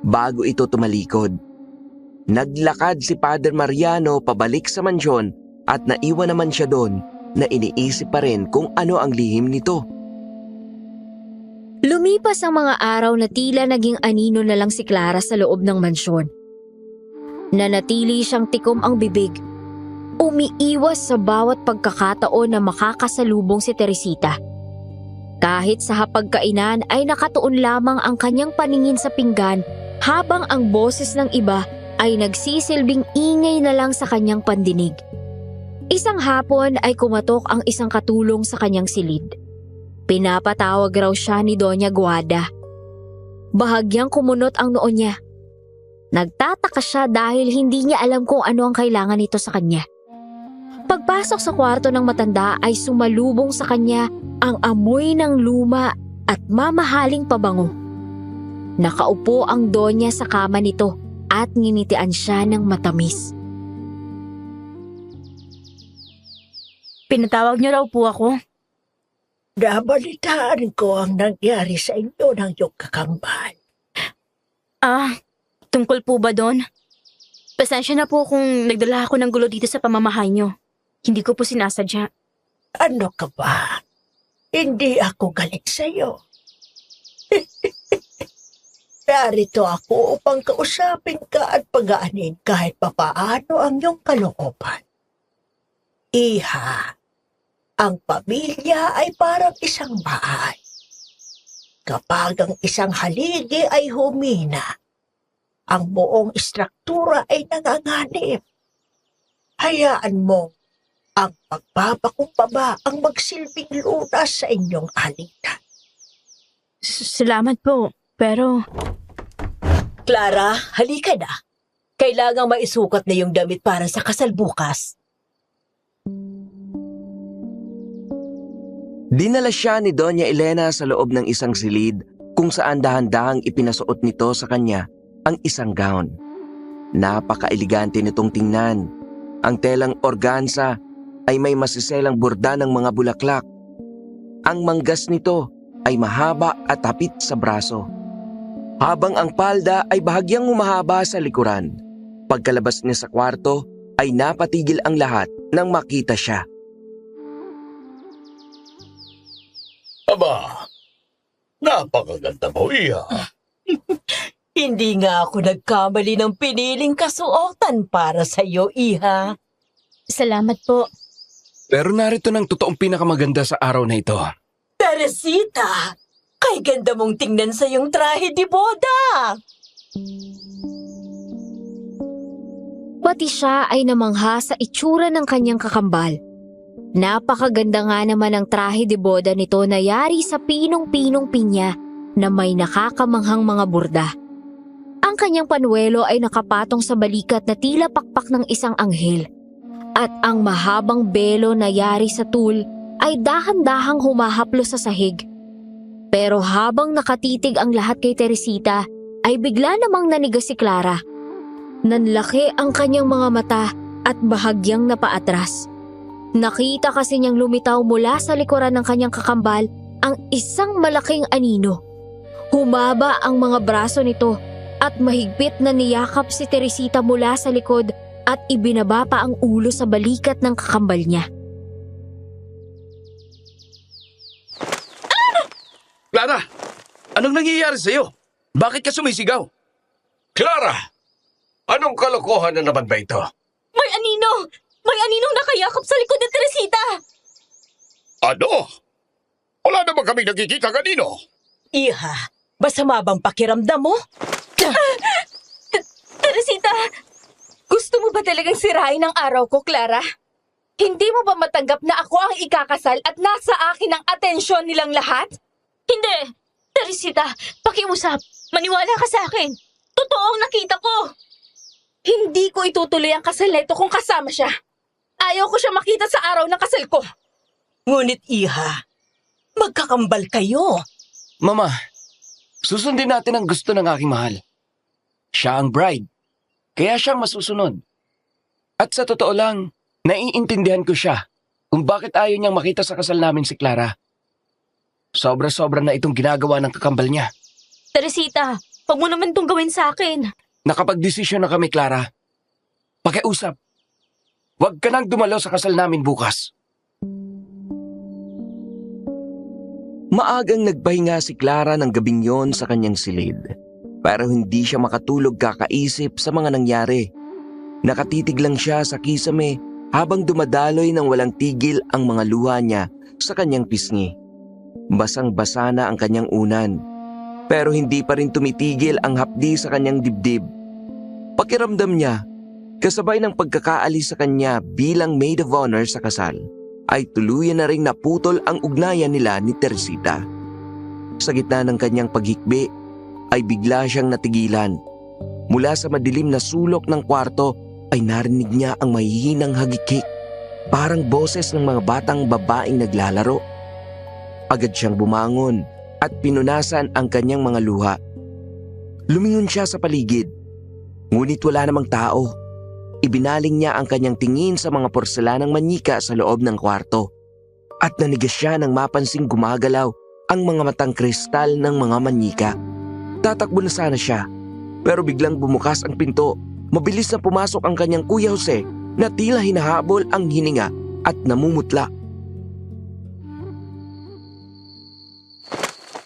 bago ito tumalikod. Naglakad si Padre Mariano pabalik sa mansyon at naiwan naman siya doon na iniisip pa rin kung ano ang lihim nito. Lumipas ang mga araw na tila naging anino na lang si Clara sa loob ng mansyon. Nanatili siyang tikom ang bibig. Umiiwas sa bawat pagkakataon na makakasalubong si Teresita. Kahit sa hapagkainan ay nakatuon lamang ang kanyang paningin sa pinggan habang ang boses ng iba ay nagsisilbing ingay na lang sa kanyang pandinig. Isang hapon ay kumatok ang isang katulong sa kanyang silid. Pinapatawag raw siya ni Doña Guada. Bahagyang kumunot ang noo niya. Nagtataka siya dahil hindi niya alam kung ano ang kailangan nito sa kanya. Pagpasok sa kwarto ng matanda ay sumalubong sa kanya ang amoy ng luma at mamahaling pabango. Nakaupo ang Donya sa kama nito at nginitian siya ng matamis. Pinatawag niyo raw po ako. Nabalitaan ko ang nangyari sa inyo ng iyong kakambal. Tungkol po ba doon? Pasensya na po kung nagdala ako ng gulo dito sa pamamahay nyo. Hindi ko po sinasadya. Ano ka ba? Hindi ako galit sa'yo. Narito ako upang kausapin ka at pagaanin kahit papaano ang iyong kalooban. Iha, ang pamilya ay parang isang bahay. Kapag ang isang haligi ay humina, ang buong istruktura ay nanganganib. Hayaan mo ang pagpapakumbaba ang magsilbing lunas sa inyong alitan. Salamat po, pero... Clara, halika na. Kailangang maisukat na yung damit para sa kasal bukas. Dinala siya ni Doña Elena sa loob ng isang silid kung saan dahan-dahang ipinasuot nito sa kanya ang isang gown. Napaka-elegante nitong tingnan. Ang telang organza ay may masiselang borda ng mga bulaklak. Ang manggas nito ay mahaba at hapit sa braso. Habang ang palda ay bahagyang humahaba sa likuran. Pagkalabas niya sa kwarto ay napatigil ang lahat nang makita siya. Aba, napakaganda mo, Iha. Hindi nga ako nagkamali ng piniling kasuotan para sa iyo, Iha. Salamat po. Pero narito ng totoong pinakamaganda sa araw na ito. Teresita, kay ganda mong tingnan sa iyong trahe di boda. Pati siya ay namangha sa itsura ng kanyang kakambal. Napakaganda nga naman ang trahe de boda nito na yari sa pinong-pinong pinya na may nakakamanghang mga burda. Ang kanyang panuelo ay nakapatong sa balikat na tila pakpak ng isang anghel. At ang mahabang belo na yari sa tul ay dahan-dahang humahaplo sa sahig. Pero habang nakatitig ang lahat kay Teresita, ay bigla namang nanigas si Clara. Nanlaki ang kanyang mga mata at bahagyang napaatras. Nakita kasi niyang lumitaw mula sa likuran ng kanyang kakambal ang isang malaking anino. Humaba ang mga braso nito at mahigpit na niyakap si Teresita mula sa likod at ibinaba pa ang ulo sa balikat ng kakambal niya. Clara, anong nangyayari sa'yo? Bakit ka sumisigaw? Clara! Anong kalokohan na naman ba ito? May anino! May aninong nakayakap sa likod ni Teresita! Ano? Wala naman kaming nakikita kanino. Iha, masama bang pakiramdam mo? Teresita, gusto mo ba talagang sirain ang araw ko, Clara? Hindi mo ba matanggap na ako ang ikakasal at nasa akin ang atensyon nilang lahat? Hindi! Teresita, pakiusap. Maniwala ka sa akin. Totoo ang nakita ko. Hindi ko itutuloy ang kasal na ito kung kasama siya. Ayaw ko siya makita sa araw ng kasal ko. Ngunit Iha, magkakambal kayo. Mama, susundin natin ang gusto ng aking mahal. Siya ang bride, kaya siyang masusunod. At sa totoo lang, naiintindihan ko siya kung bakit ayaw niyang makita sa kasal namin si Clara. Sobra-sobra na itong ginagawa ng kakambal niya. Teresita, wag mo naman itong gawin sa akin. Nakapag-desisyon na kami, Clara. Pakiusap. Huwag ka nang dumalo sa kasal namin bukas. Maagang nagpahinga si Clara ng gabing yon sa kanyang silid. Pero hindi siya makatulog kakaisip sa mga nangyari. Nakatitig lang siya sa kisame habang dumadaloy ng walang tigil ang mga luha niya sa kanyang pisngi. Basang-basa na ang kanyang unan. Pero hindi pa rin tumitigil ang hapdi sa kanyang dibdib. Pakiramdam niya, kasabay ng pagkakaalis sa kanya bilang maid of honor sa kasal, ay tuluyan na ring naputol ang ugnayan nila ni Teresita. Sa gitna ng kanyang paghikbi, ay bigla siyang natigilan. Mula sa madilim na sulok ng kwarto ay narinig niya ang mahihinang hagikik, parang boses ng mga batang babaeng naglalaro. Agad siyang bumangon at pinunasan ang kanyang mga luha. Lumingon siya sa paligid, ngunit wala namang tao. Ibinaling niya ang kanyang tingin sa mga porselanang manika sa loob ng kwarto at nanigas siya nang mapansing gumagalaw ang mga matang kristal ng mga manika. Tatakbo na sana siya, pero biglang bumukas ang pinto mabilis na pumasok ang kanyang Kuya Jose na tila hinahabol ang hininga at namumutla.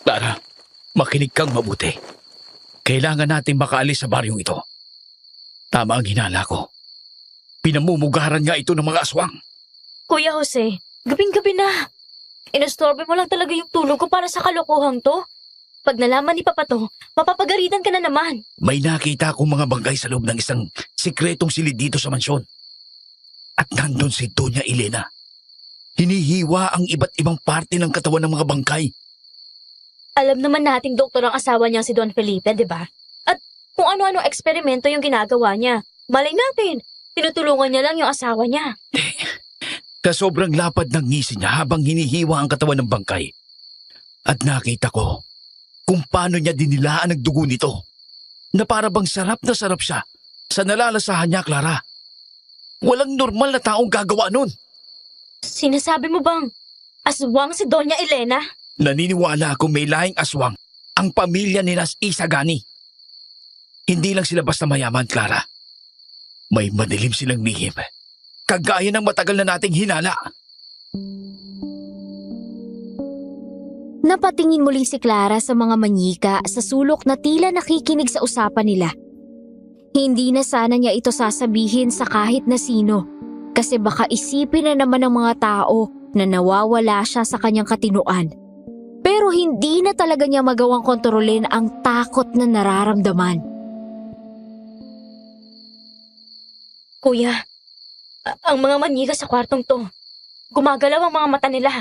Clara, makinig kang mabuti. Kailangan nating makaalis sa baryong ito. Tama ang hinala ko. Pinamumugaran nga ito ng mga aswang. Kuya Jose, gabing-gabi na. Inostorbe mo lang talaga yung tulog ko para sa kalokohang to. Pag nalaman ni Papa to, mapapagalitan ka na naman. May nakita akong mga bangkay sa loob ng isang sikretong silid dito sa mansyon. At nandun si Doña Elena. Hinihiwa ang iba't ibang parte ng katawan ng mga bangkay. Alam naman nating doktor ang asawa niya si Don Felipe, di ba? At kung ano-ano eksperimento yung ginagawa niya. Malay natin, tinutulungan niya lang yung asawa niya. Sa sobrang lapad ng ngisi niya habang hinihiwa ang katawan ng bangkay. At nakita ko kung paano niya dinilaan ang dugo nito. Na para bang sarap na sarap siya sa nalalasahan niya, Clara. Walang normal na taong gagawa nun. Sinasabi mo bang aswang si Doña Elena? Naniniwala akong may lahing aswang ang pamilya ni Nas Isagani. Hindi lang sila basta mayaman, Clara. May madilim silang lihim. Kagaya ng matagal na nating hinala. Napatingin muling si Clara sa mga manyika sa sulok na tila nakikinig sa usapan nila. Hindi na sana niya ito sasabihin sa kahit na sino kasi baka isipin na naman ng mga tao na nawawala siya sa kanyang katinuan. Pero hindi na talaga niya magawang kontrolin ang takot na nararamdaman. Kuya, ang mga manyika sa kwartong to, gumagalaw ang mga mata nila.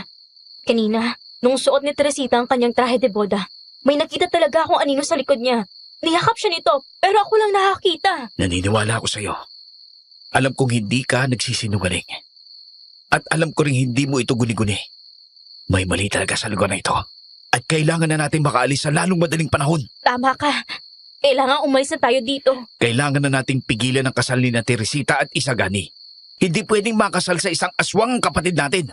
Kanina, nung suot ni Teresita ang kanyang trahe de boda, may nakita talaga akong anino sa likod niya. Niyakap siya nito, pero ako lang nakakita. Naniniwala ako sa iyo. Alam kong hindi ka nagsisinungaling. At alam ko rin hindi mo ito guni-guni. May mali talaga sa lugar na ito. At kailangan na natin makaalis sa lalong madaling panahon. Tama ka. Kailangan umalis na tayo dito. Kailangan na nating pigilan ang kasal ni na Teresita at Isagani. Hindi pwedeng makasal sa isang aswang ang kapatid natin.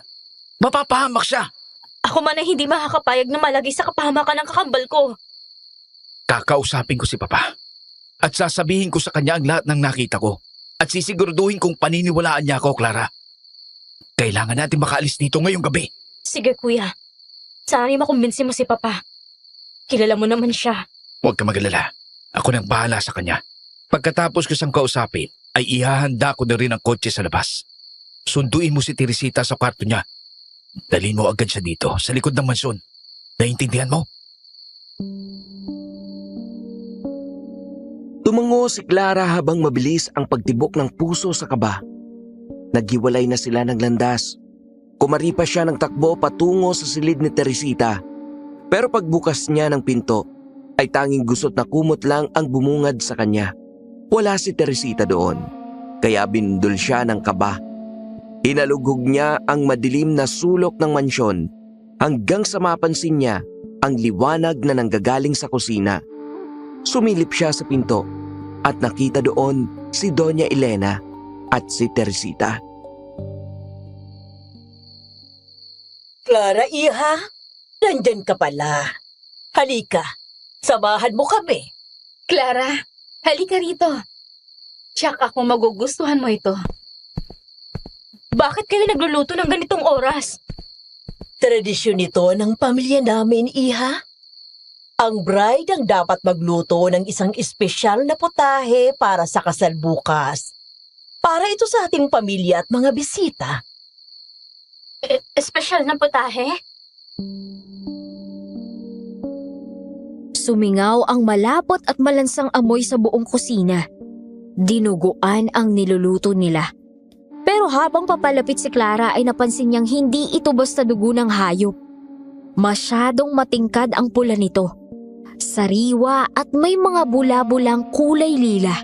Mapapahamak siya. Ako man ay hindi makakapayag na malagay sa kapahamakan ng kakambal ko. Kakausapin ko si Papa. At sasabihin ko sa kanya ang lahat ng nakita ko. At sisiguraduhin kong paniniwalaan niya ako, Clara. Kailangan natin makaalis dito ngayong gabi. Sige, Kuya. Sana makumbinsi mo si Papa. Kilala mo naman siya. Huwag ka magalala. Ako nang bahala sa kanya. Pagkatapos ko siyang kausapin, ay ihahanda ko na rin ang kotse sa labas. Sunduin mo si Teresita sa kwarto niya. Dalhin mo agad siya dito, sa likod ng mansyon. Naiintindihan mo? Tumango si Clara habang mabilis ang pagtibok ng puso sa kaba. Naghiwalay na sila ng landas. Kumaripa siya ng takbo patungo sa silid ni Teresita. Pero pagbukas niya ng pinto, ay tanging gusot na kumot lang ang bumungad sa kanya. Wala si Teresita doon, kaya binundol siya ng kaba. Hinalugog niya ang madilim na sulok ng mansyon hanggang sa mapansin niya ang liwanag na nanggagaling sa kusina. Sumilip siya sa pinto at nakita doon si Doña Elena at si Teresita. Clara, iha, nandyan ka pala. Halika, samahan mo kami. Clara, halika rito. Tiyak ako magugustuhan mo ito. Bakit kayo nagluluto ng ganitong oras? Tradisyon ito ng pamilya namin, iha. Ang bride ang dapat magluto ng isang espesyal na putahe para sa kasal bukas. Para ito sa ating pamilya at mga bisita. Espesyal na putahe? Sumingaw ang malapot at malansang amoy sa buong kusina. Dinuguan ang niluluto nila. Pero habang papalapit si Clara ay napansin niyang hindi ito basta dugo ng hayop. Masyadong matingkad ang pula nito. Sariwa at may mga bula-bulang kulay lila.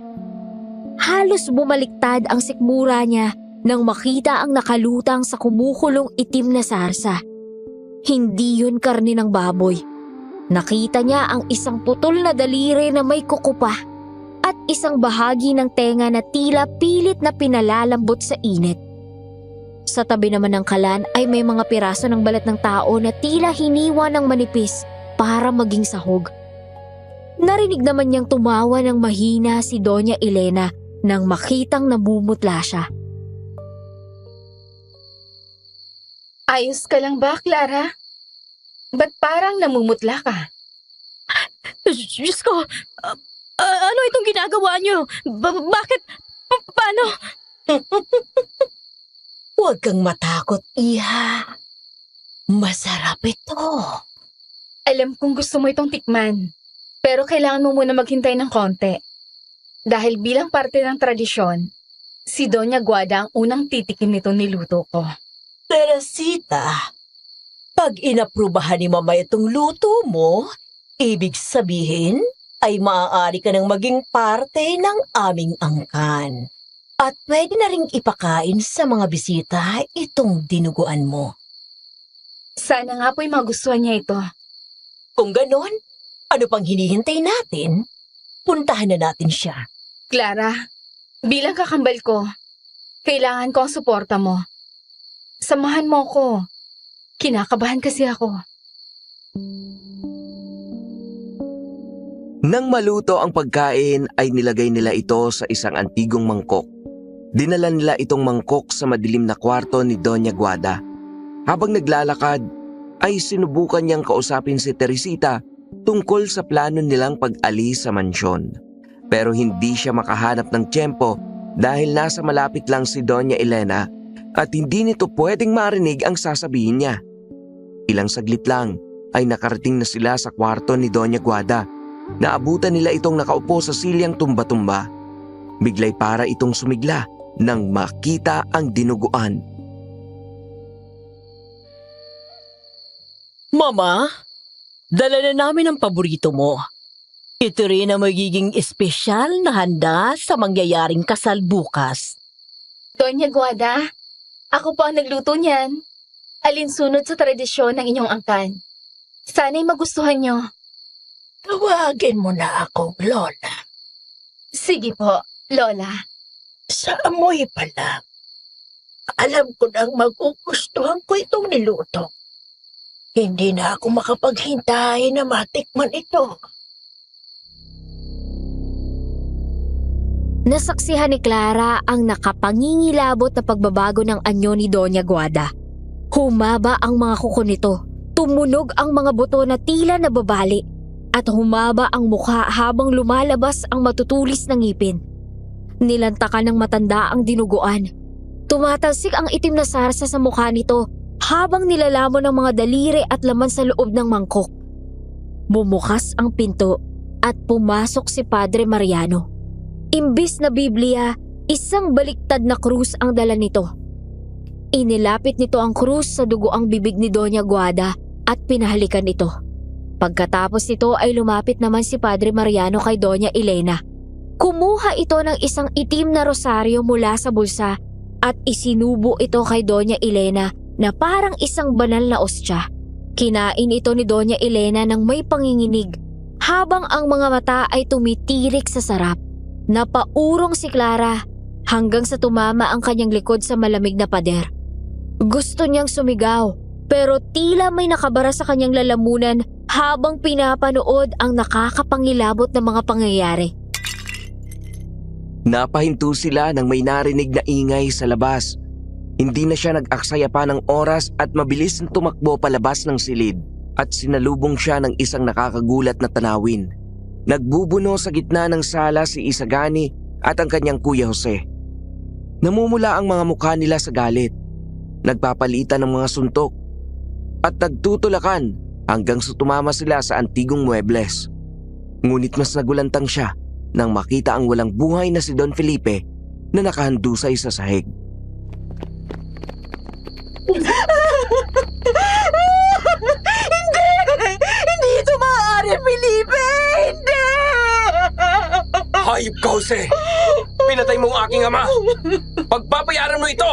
Halos bumaliktad ang sikmura niya nang makita ang nakalutang sa kumukulong itim na sarsa. Hindi yun karne ng baboy. Nakita niya ang isang putol na daliri na may kukupa at isang bahagi ng tenga na tila pilit na pinalalambot sa init. Sa tabi naman ng kalan ay may mga piraso ng balat ng tao na tila hiniwa ng manipis para maging sahog. Narinig naman niyang tumawa ng mahina si Doña Elena nang makitang namumutla siya. Ayos ka lang ba, Clara? Ba't parang namumutla ka? Diyos ko, ano itong ginagawa niyo? Bakit? Paano? Huwag kang matakot, Iha. Masarap ito. Alam kong gusto mo itong tikman, pero kailangan mo muna maghintay ng konti. Dahil bilang parte ng tradisyon, si Doña Guada ang unang titikim nitong niluto ko. Teresita, pag inaprubahan ni Mama itong luto mo, ibig sabihin ay maaari ka nang maging parte ng aming angkan. At pwede na ring ipakain sa mga bisita itong dinuguan mo. Sana nga po'y magustuhan niya ito. Kung ganon, ano pang hinihintay natin? Puntahan na natin siya. Clara, bilang kakambal ko, kailangan ko ang suporta mo. Samahan mo ko. Kinakabahan kasi ako. Nang maluto ang pagkain ay nilagay nila ito sa isang antigong mangkok. Dinala nila itong mangkok sa madilim na kwarto ni Doña Guada. Habang naglalakad, ay sinubukan niyang kausapin si Teresita tungkol sa plano nilang pag-alis sa mansyon. Pero hindi siya makahanap ng tiyempo dahil nasa malapit lang si Doña Elena at hindi nito pwedeng marinig ang sasabihin niya. Ilang saglit lang ay nakarating na sila sa kwarto ni Doña Guada. Naabutan nila itong nakaupo sa silyang tumba-tumba. Biglay para itong sumigla nang makita ang dinuguan. Mama, dala na namin ang paborito mo. Ito rin ang magiging espesyal na handa sa mangyayaring kasal bukas. Doña Guada, ako po ang nagluto niyan. Alinsunod sa tradisyon ng inyong angkan. Sana'y magustuhan niyo. Tawagin mo na akong Lola. Sige po, Lola. Sa amoy pa lang. Alam ko nang magugustuhan ko itong niluto. Hindi na ako makapaghintay na matikman ito. Nasaksihan ni Clara ang nakapangingilabot na pagbabago ng anyo ni Doña Guada. Humaba ang mga kuko nito, tumunog ang mga buto na tila nababali, at humaba ang mukha habang lumalabas ang matutulis na ngipin. Nilantakan ng matanda ang dinuguan. Tumatalsik ang itim na sarsa sa mukha nito habang nilalamon ng mga daliri at laman sa loob ng mangkok. Bumukas ang pinto at pumasok si Padre Mariano. Imbis na Biblia, isang baliktad na krus ang dala nito. Inilapit nito ang krus sa dugoang bibig ni Doña Guada at pinahalikan ito. Pagkatapos nito ay lumapit naman si Padre Mariano kay Doña Elena. Kumuha ito ng isang itim na rosaryo mula sa bulsa at isinubo ito kay Doña Elena na parang isang banal na ostya. Kinain ito ni Doña Elena ng may panginginig habang ang mga mata ay tumitirik sa sarap. Napaurong si Clara hanggang sa tumama ang kanyang likod sa malamig na pader. Gusto niyang sumigaw pero tila may nakabara sa kanyang lalamunan habang pinapanood ang nakakapangilabot na mga pangyayari. Napahinto sila nang may narinig na ingay sa labas. Hindi na siya nag-aksaya pa ng oras at mabilis na tumakbo palabas ng silid at sinalubong siya ng isang nakakagulat na tanawin. Nagbubuno sa gitna ng sala si Isagani at ang kanyang Kuya Jose. Namumula ang mga mukha nila sa galit. Nagpapalitan ng mga suntok at nagtutulakan hanggang sa tumama sila sa antigong muebles. Ngunit mas nagulantang siya nang makita ang walang buhay na si Don Felipe na nakahandusay sa sahig. Hindi ito maaari, Felipe! Hindi! Hayop ka, Jose! Pinatay mo ang aking ama! Pagpapayaran mo ito!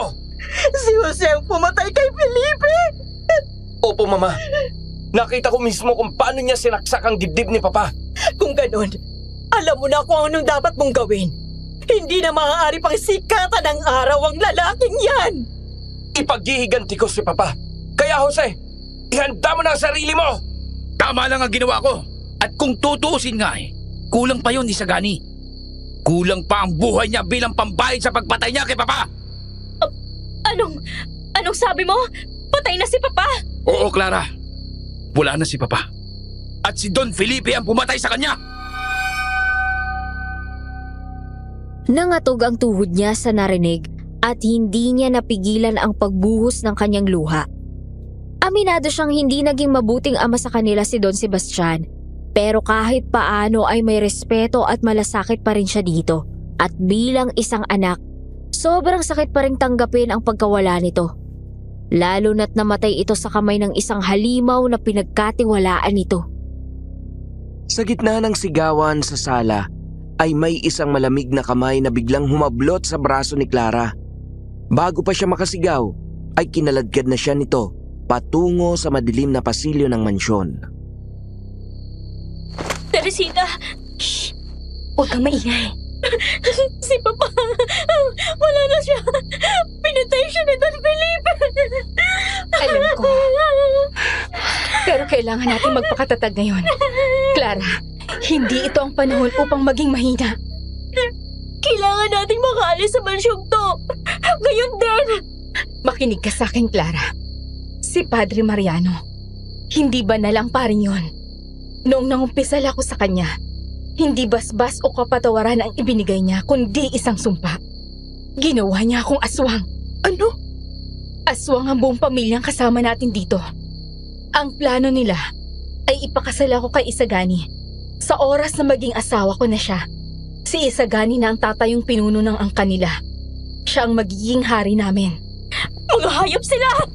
Si Jose ang pumatay kay Felipe! Opo, Mama. Nakita ko mismo kung paano niya sinaksak ang dibdib ni Papa. Kung ganon, alam mo na kung anong dapat mong gawin. Hindi na maaari pang sikatan ng araw ang lalaking yan! Ipaghihiganti ko si Papa. Kaya, Jose, ihanda mo na ang sarili mo! Tama lang ang ginawa ko. At kung tutuusin nga kulang pa yun, Isagani. Kulang pa ang buhay niya bilang pambayad sa pagpatay niya kay Papa! Anong sabi mo? Patay na si Papa? Oo, Clara. Wala na si Papa. At si Don Felipe ang pumatay sa kanya! Nangatog ang tuhod niya sa narinig at hindi niya napigilan ang pagbuhos ng kanyang luha. Aminado siyang hindi naging mabuting ama sa kanila si Don Sebastian, pero kahit paano ay may respeto at malasakit pa rin siya dito. At bilang isang anak, sobrang sakit pa rin tanggapin ang pagkawala nito. Lalo na't namatay ito sa kamay ng isang halimaw na pinagkatiwalaan nito. Sa gitna ng sigawan sa sala, ay may isang malamig na kamay na biglang humablot sa braso ni Clara. Bago pa siya makasigaw, ay kinaladkad na siya nito patungo sa madilim na pasilyo ng mansyon. Teresita! Shh! Huwag kang maingay. Si Papa, wala na siya. Pinatay siya ni Don Felipe. Alam ko. Pero kailangan natin magpakatatag ngayon. Clara, hindi ito ang panahon upang maging mahina. Kailangan nating makaalis sa mansyong to. Ngayon din. Makinig ka sa akin, Clara. Si Padre Mariano, hindi banal ang paring yun. Noong nangumpisal ako sa kanya, hindi basbas o kapatawaran ang ibinigay niya, kundi isang sumpa. Ginawa niya akong aswang. Ano? Aswang ang buong pamilyang kasama natin dito. Ang plano nila ay ipakasal ako kay Isagani. Sa oras na maging asawa ko na siya, si Isagani na ang tatayong pinuno ng angkan nila. Siya ang magiging hari namin. Mga hayop sila!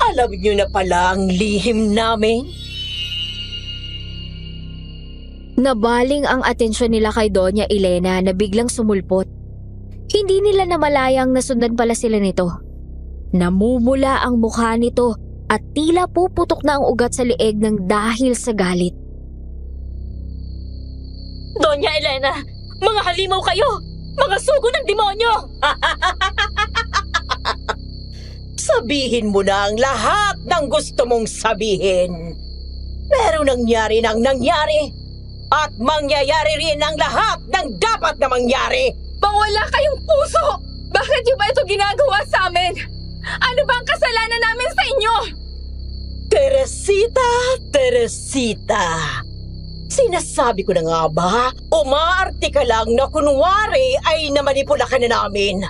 Alam niyo na pala ang lihim namin? Nabaling ang atensyon nila kay Doña Elena na biglang sumulpot. Hindi nila namalayang nasundan pala sila nito. Namumula ang mukha nito at tila puputok na ang ugat sa leeg ng dahil sa galit. Doña Elena, mga halimaw kayo! Mga sugo ng demonyo! Sabihin mo na ang lahat ng gusto mong sabihin. Pero nangyari nang nangyari. At mangyayari rin ang lahat ng dapat na mangyari. Wala kayong puso! Bakit niyo ba ito ginagawa sa amin? Ano ba ang kasalanan namin sa inyo? Teresita. Sinasabi ko na nga ba, umaarte ka lang na kunwari ay namanipula ka na namin.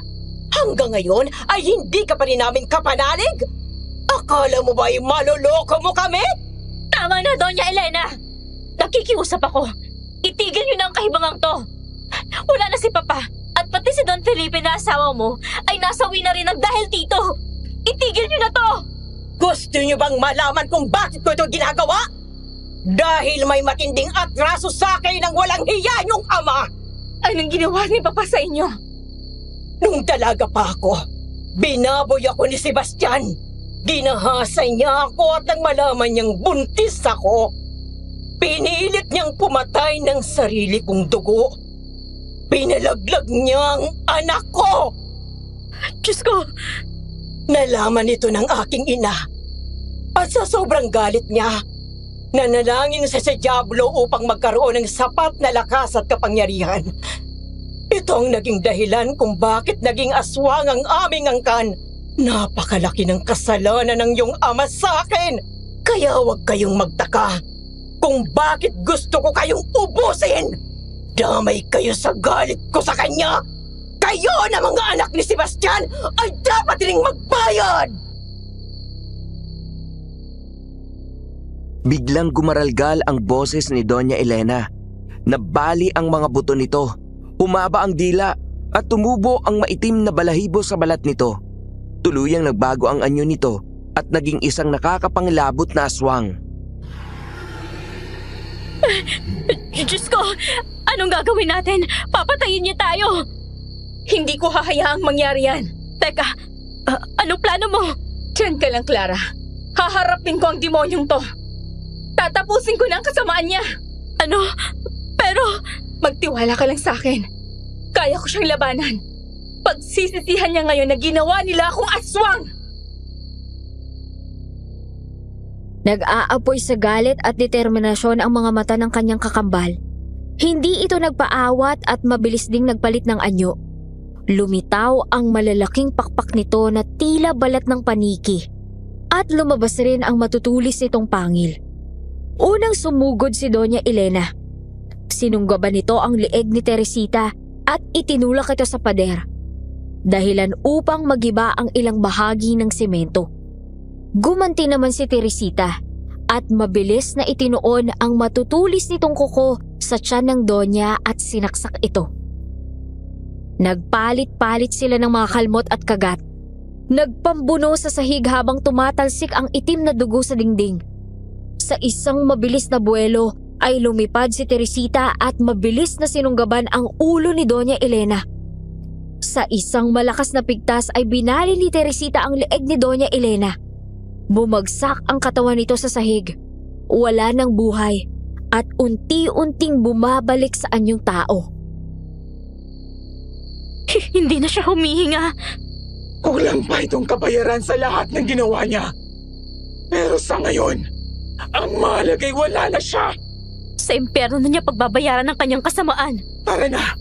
Hanggang ngayon ay hindi ka pa rin namin kapanalig? Akala mo ba ay maloloko mo kami? Tama na, Doña Elena! Nakikiusap ako. Itigil niyo na ang kahibangang to. Wala na si Papa. At pati si Don Felipe na asawa mo ay nasawi na rin ng dahil dito. Itigil niyo na to! Gusto niyo bang malaman kung bakit ko ito ginagawa? Dahil may matinding atraso sa akin ng walang hiya niyong ama. Anong ginawa ni Papa sa inyo? Nung dalaga pa ako, binaboy ako ni Sebastian. Ginahasay niya ako at nang malaman niyang buntis ako, pinilit niyang pumatay ng sarili kong dugo. Pinalaglag niya ang anak ko! Diyos ko! Nalaman ito ng aking ina. At sa sobrang galit niya, nanalangin siya sa Diablo upang magkaroon ng sapat na lakas at kapangyarihan. Ito ang naging dahilan kung bakit naging aswang ang aming angkan. Napakalaki ng kasalanan ng iyong ama sa akin. Kaya huwag kayong magtaka kung bakit gusto ko kayong ubusin. Damay kayo sa galit ko sa kanya. Kayo na mga anak ni Sebastian ay dapat ring magbayad! Biglang gumaralgal ang boses ni Doña Elena. Nabali ang mga buto nito, humaba ang dila at tumubo ang maitim na balahibo sa balat nito. Tuluyang nagbago ang anyo nito at naging isang nakakapangilabot na aswang. Diyos ko! Anong gagawin natin? Papatayin niya tayo! Hindi ko hahayaang mangyari yan. Teka, anong plano mo? Diyan ka lang, Clara. Haharapin ko ang demonyong to. Tatapusin ko na ang kasamaan niya. Ano? Pero... Magtiwala ka lang sa akin. Kaya ko siyang labanan. Pagsisisihan niya ngayon na ginawa nila akong aswang! Nag-aapoy sa galit at determinasyon ang mga mata ng kanyang kakambal. Hindi ito nagpaawat at mabilis ding nagpalit ng anyo. Lumitaw ang malalaking pakpak nito na tila balat ng paniki at lumabas rin ang matutulis nitong pangil. Unang sumugod si Doña Elena. Sinunggaban nito ang leeg ni Teresita at itinulak ito sa pader, dahilan upang magiba ang ilang bahagi ng semento. Gumanti naman si Teresita at mabilis na itinuon ang matutulis nitong kuko sa tiyan ng Donya at sinaksak ito. Nagpalit-palit sila ng mga kalmot at kagat. Nagpambuno sa sahig habang tumatalsik ang itim na dugo sa dingding. Sa isang mabilis na buwelo ay lumipad si Teresita at mabilis na sinunggaban ang ulo ni Doña Elena. Sa isang malakas na pigtas ay binali ni Teresita ang leeg ni Doña Elena. Bumagsak ang katawan nito sa sahig. Wala ng buhay at unti-unting bumabalik sa anyong tao. Hindi na siya humihinga. Kulang pa itong kabayaran sa lahat ng ginawa niya. Pero sa ngayon, ang mahalaga ay wala na siya. Sa impyerno na niya pagbabayaran ng kanyang kasamaan. Tara na!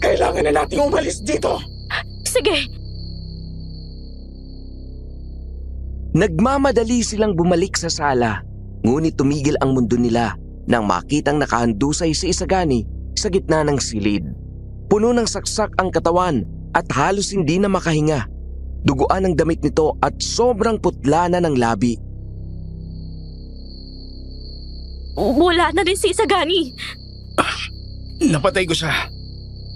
Kailangan na nating umalis dito. Sige! Nagmamadali silang bumalik sa sala, ngunit tumigil ang mundo nila nang makitang nakahandusay si Isagani sa gitna ng silid. Puno ng saksak ang katawan at halos hindi na makahinga. Duguan ang damit nito at sobrang putla na ng labi. Wala na rin si Isagani. Napatay ko siya.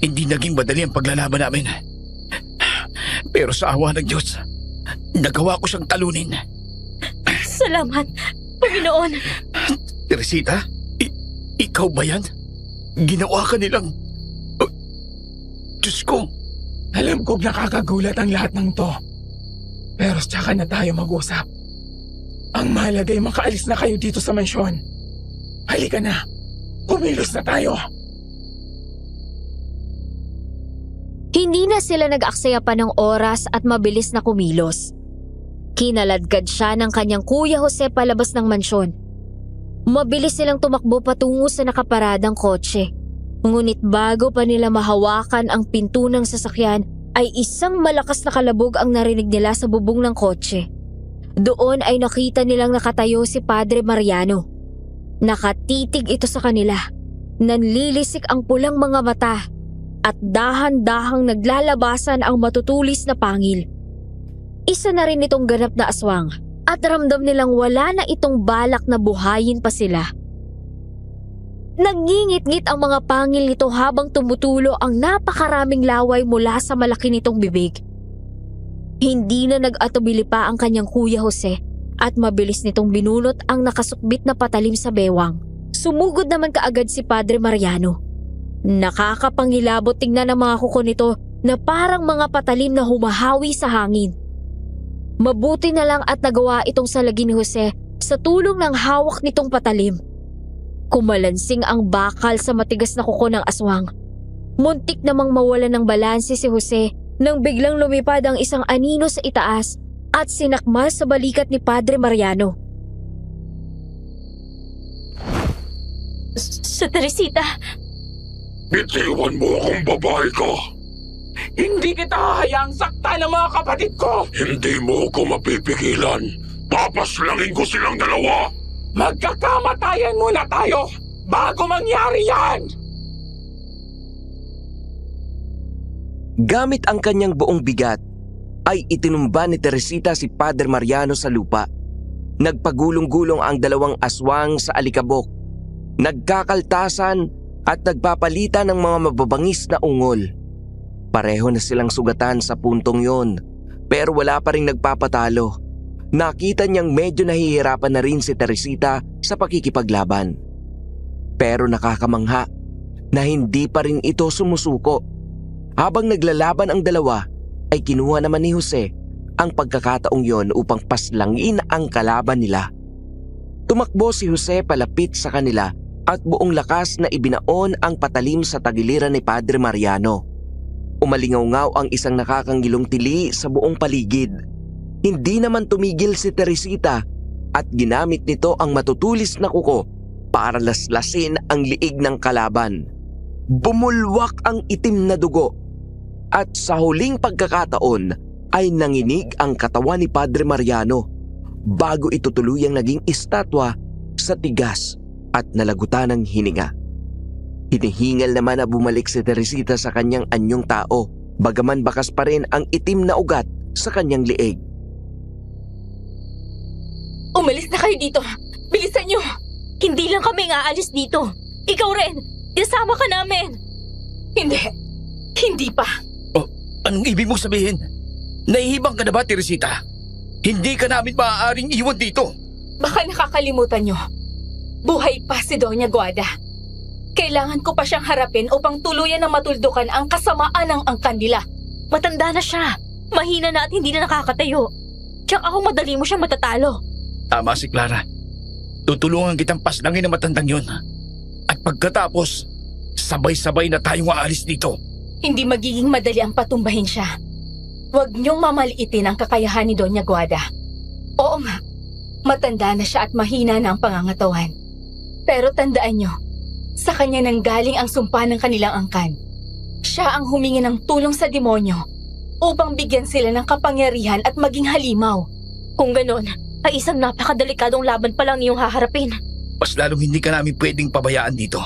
Hindi naging madali ang paglalaban namin. Pero sa awa ng Diyos, nagawa ko siyang talunin. Salamat, Panginoon. Teresita, ikaw ba yan? Ginawa ka nilang... Diyos ko! Alam kong nakakagulat ang lahat ng to. Pero tsaka na tayo mag-usap. Ang mahalaga ay makaalis na kayo dito sa mansyon. Halika na. Kumilos na tayo. Hindi na sila nag-aksaya pa ng oras at mabilis na kumilos. Kinaladkad siya ng kanyang Kuya Jose palabas ng mansyon. Mabilis silang tumakbo patungo sa nakaparadang kotse. Ngunit bago pa nila mahawakan ang pinto ng sasakyan ay isang malakas na kalabog ang narinig nila sa bubong ng kotse. Doon ay nakita nilang nakatayo si Padre Mariano. Nakatitig ito sa kanila. Nanlilisik ang pulang mga mata at dahan-dahang naglalabasan ang matutulis na pangil. Isa na rin itong ganap na aswang at ramdam nilang wala na itong balak na buhayin pa sila. Nangingit-ngit ang mga pangil nito habang tumutulo ang napakaraming laway mula sa malaki nitong bibig. Hindi na nag-atubili pa ang kanyang Kuya Jose at mabilis nitong binunot ang nakasukbit na patalim sa bewang. Sumugod naman kaagad si Padre Mariano. Nakakapangilabot tingnan ang mga kuko nito na parang mga patalim na humahawi sa hangin. Mabuti na lang at nagawa itong salagi ni Jose sa tulong ng hawak nitong patalim. Kumalansing ang bakal sa matigas na kuko ng aswang. Muntik namang mawala ng balanse si Jose nang biglang lumipad ang isang anino sa itaas at sinakmal sa balikat ni Padre Mariano. Sa Teresita. Bitiwan mo akong babae ka. Hindi kita hahayaang sakta ng mga kapatid ko. Hindi mo ako mapipigilan. Papaslangin ko silang dalawa. Magkakamatayan muna tayo bago mangyari yan! Gamit ang kanyang buong bigat, ay itinumba ni Teresita si Padre Mariano sa lupa. Nagpagulong-gulong ang dalawang aswang sa alikabok. Nagkakaltasan at nagpapalitan ng mga mababangis na ungol. Pareho na silang sugatan sa puntong yon, pero wala pa rin nagpapatalo. Nakita niyang medyo nahihirapan na rin si Teresita sa pakikipaglaban. Pero nakakamangha na hindi pa rin ito sumusuko. Habang naglalaban ang dalawa, ay kinuha naman ni Jose ang pagkakataong yon upang paslangin ang kalaban nila. Tumakbo si Jose palapit sa kanila at buong lakas na ibinaon ang patalim sa tagiliran ni Padre Mariano. Umalingaw-ngaw ang isang nakakangilong tili sa buong paligid. Hindi naman tumigil si Teresita at ginamit nito ang matutulis na kuko para laslasin ang liig ng kalaban. Bumulwak ang itim na dugo at sa huling pagkakataon ay nanginig ang katawan ni Padre Mariano bago ito tuluyang naging estatwa sa tigas at nalagutan ng hininga. Hinihingal naman na bumalik si Teresita sa kanyang anyong tao, bagaman bakas pa rin ang itim na ugat sa kanyang liig. Umalis na kayo dito! Bilisan nyo! Hindi lang kami aalis dito. Ikaw rin! Isama ka namin! Hindi! Hindi pa! Oh, anong ibig mong sabihin? Nahihibang ka na ba, Teresita? Hindi ka namin maaaring iwan dito. Baka nakakalimutan nyo. Buhay pa si Doña Guada. Kailangan ko pa siyang harapin upang tuluyan ng matuldukan ang kasamaan ng angkan nila. Matanda na siya. Mahina na at hindi na nakakatayo. Tsaka ako madali mo siyang matatalo. Tama si Clara. Tutulungan kitang paslangin ang matandang yon. At pagkatapos, sabay-sabay na tayong aalis dito. Hindi magiging madali ang patumbahin siya. Huwag niyong mamaliitin ang kakayahan ni Doña Guada. Oo nga, matanda na siya at mahina na ang pangangatawan. Pero tandaan niyo, sa kanya nanggaling ang sumpa ng kanilang angkan. Siya ang humingi ng tulong sa demonyo upang bigyan sila ng kapangyarihan at maging halimaw. Kung ganon, ay isang napakadelikadong laban pa lang iyong haharapin. Mas lalong hindi ka namin pwedeng pabayaan dito.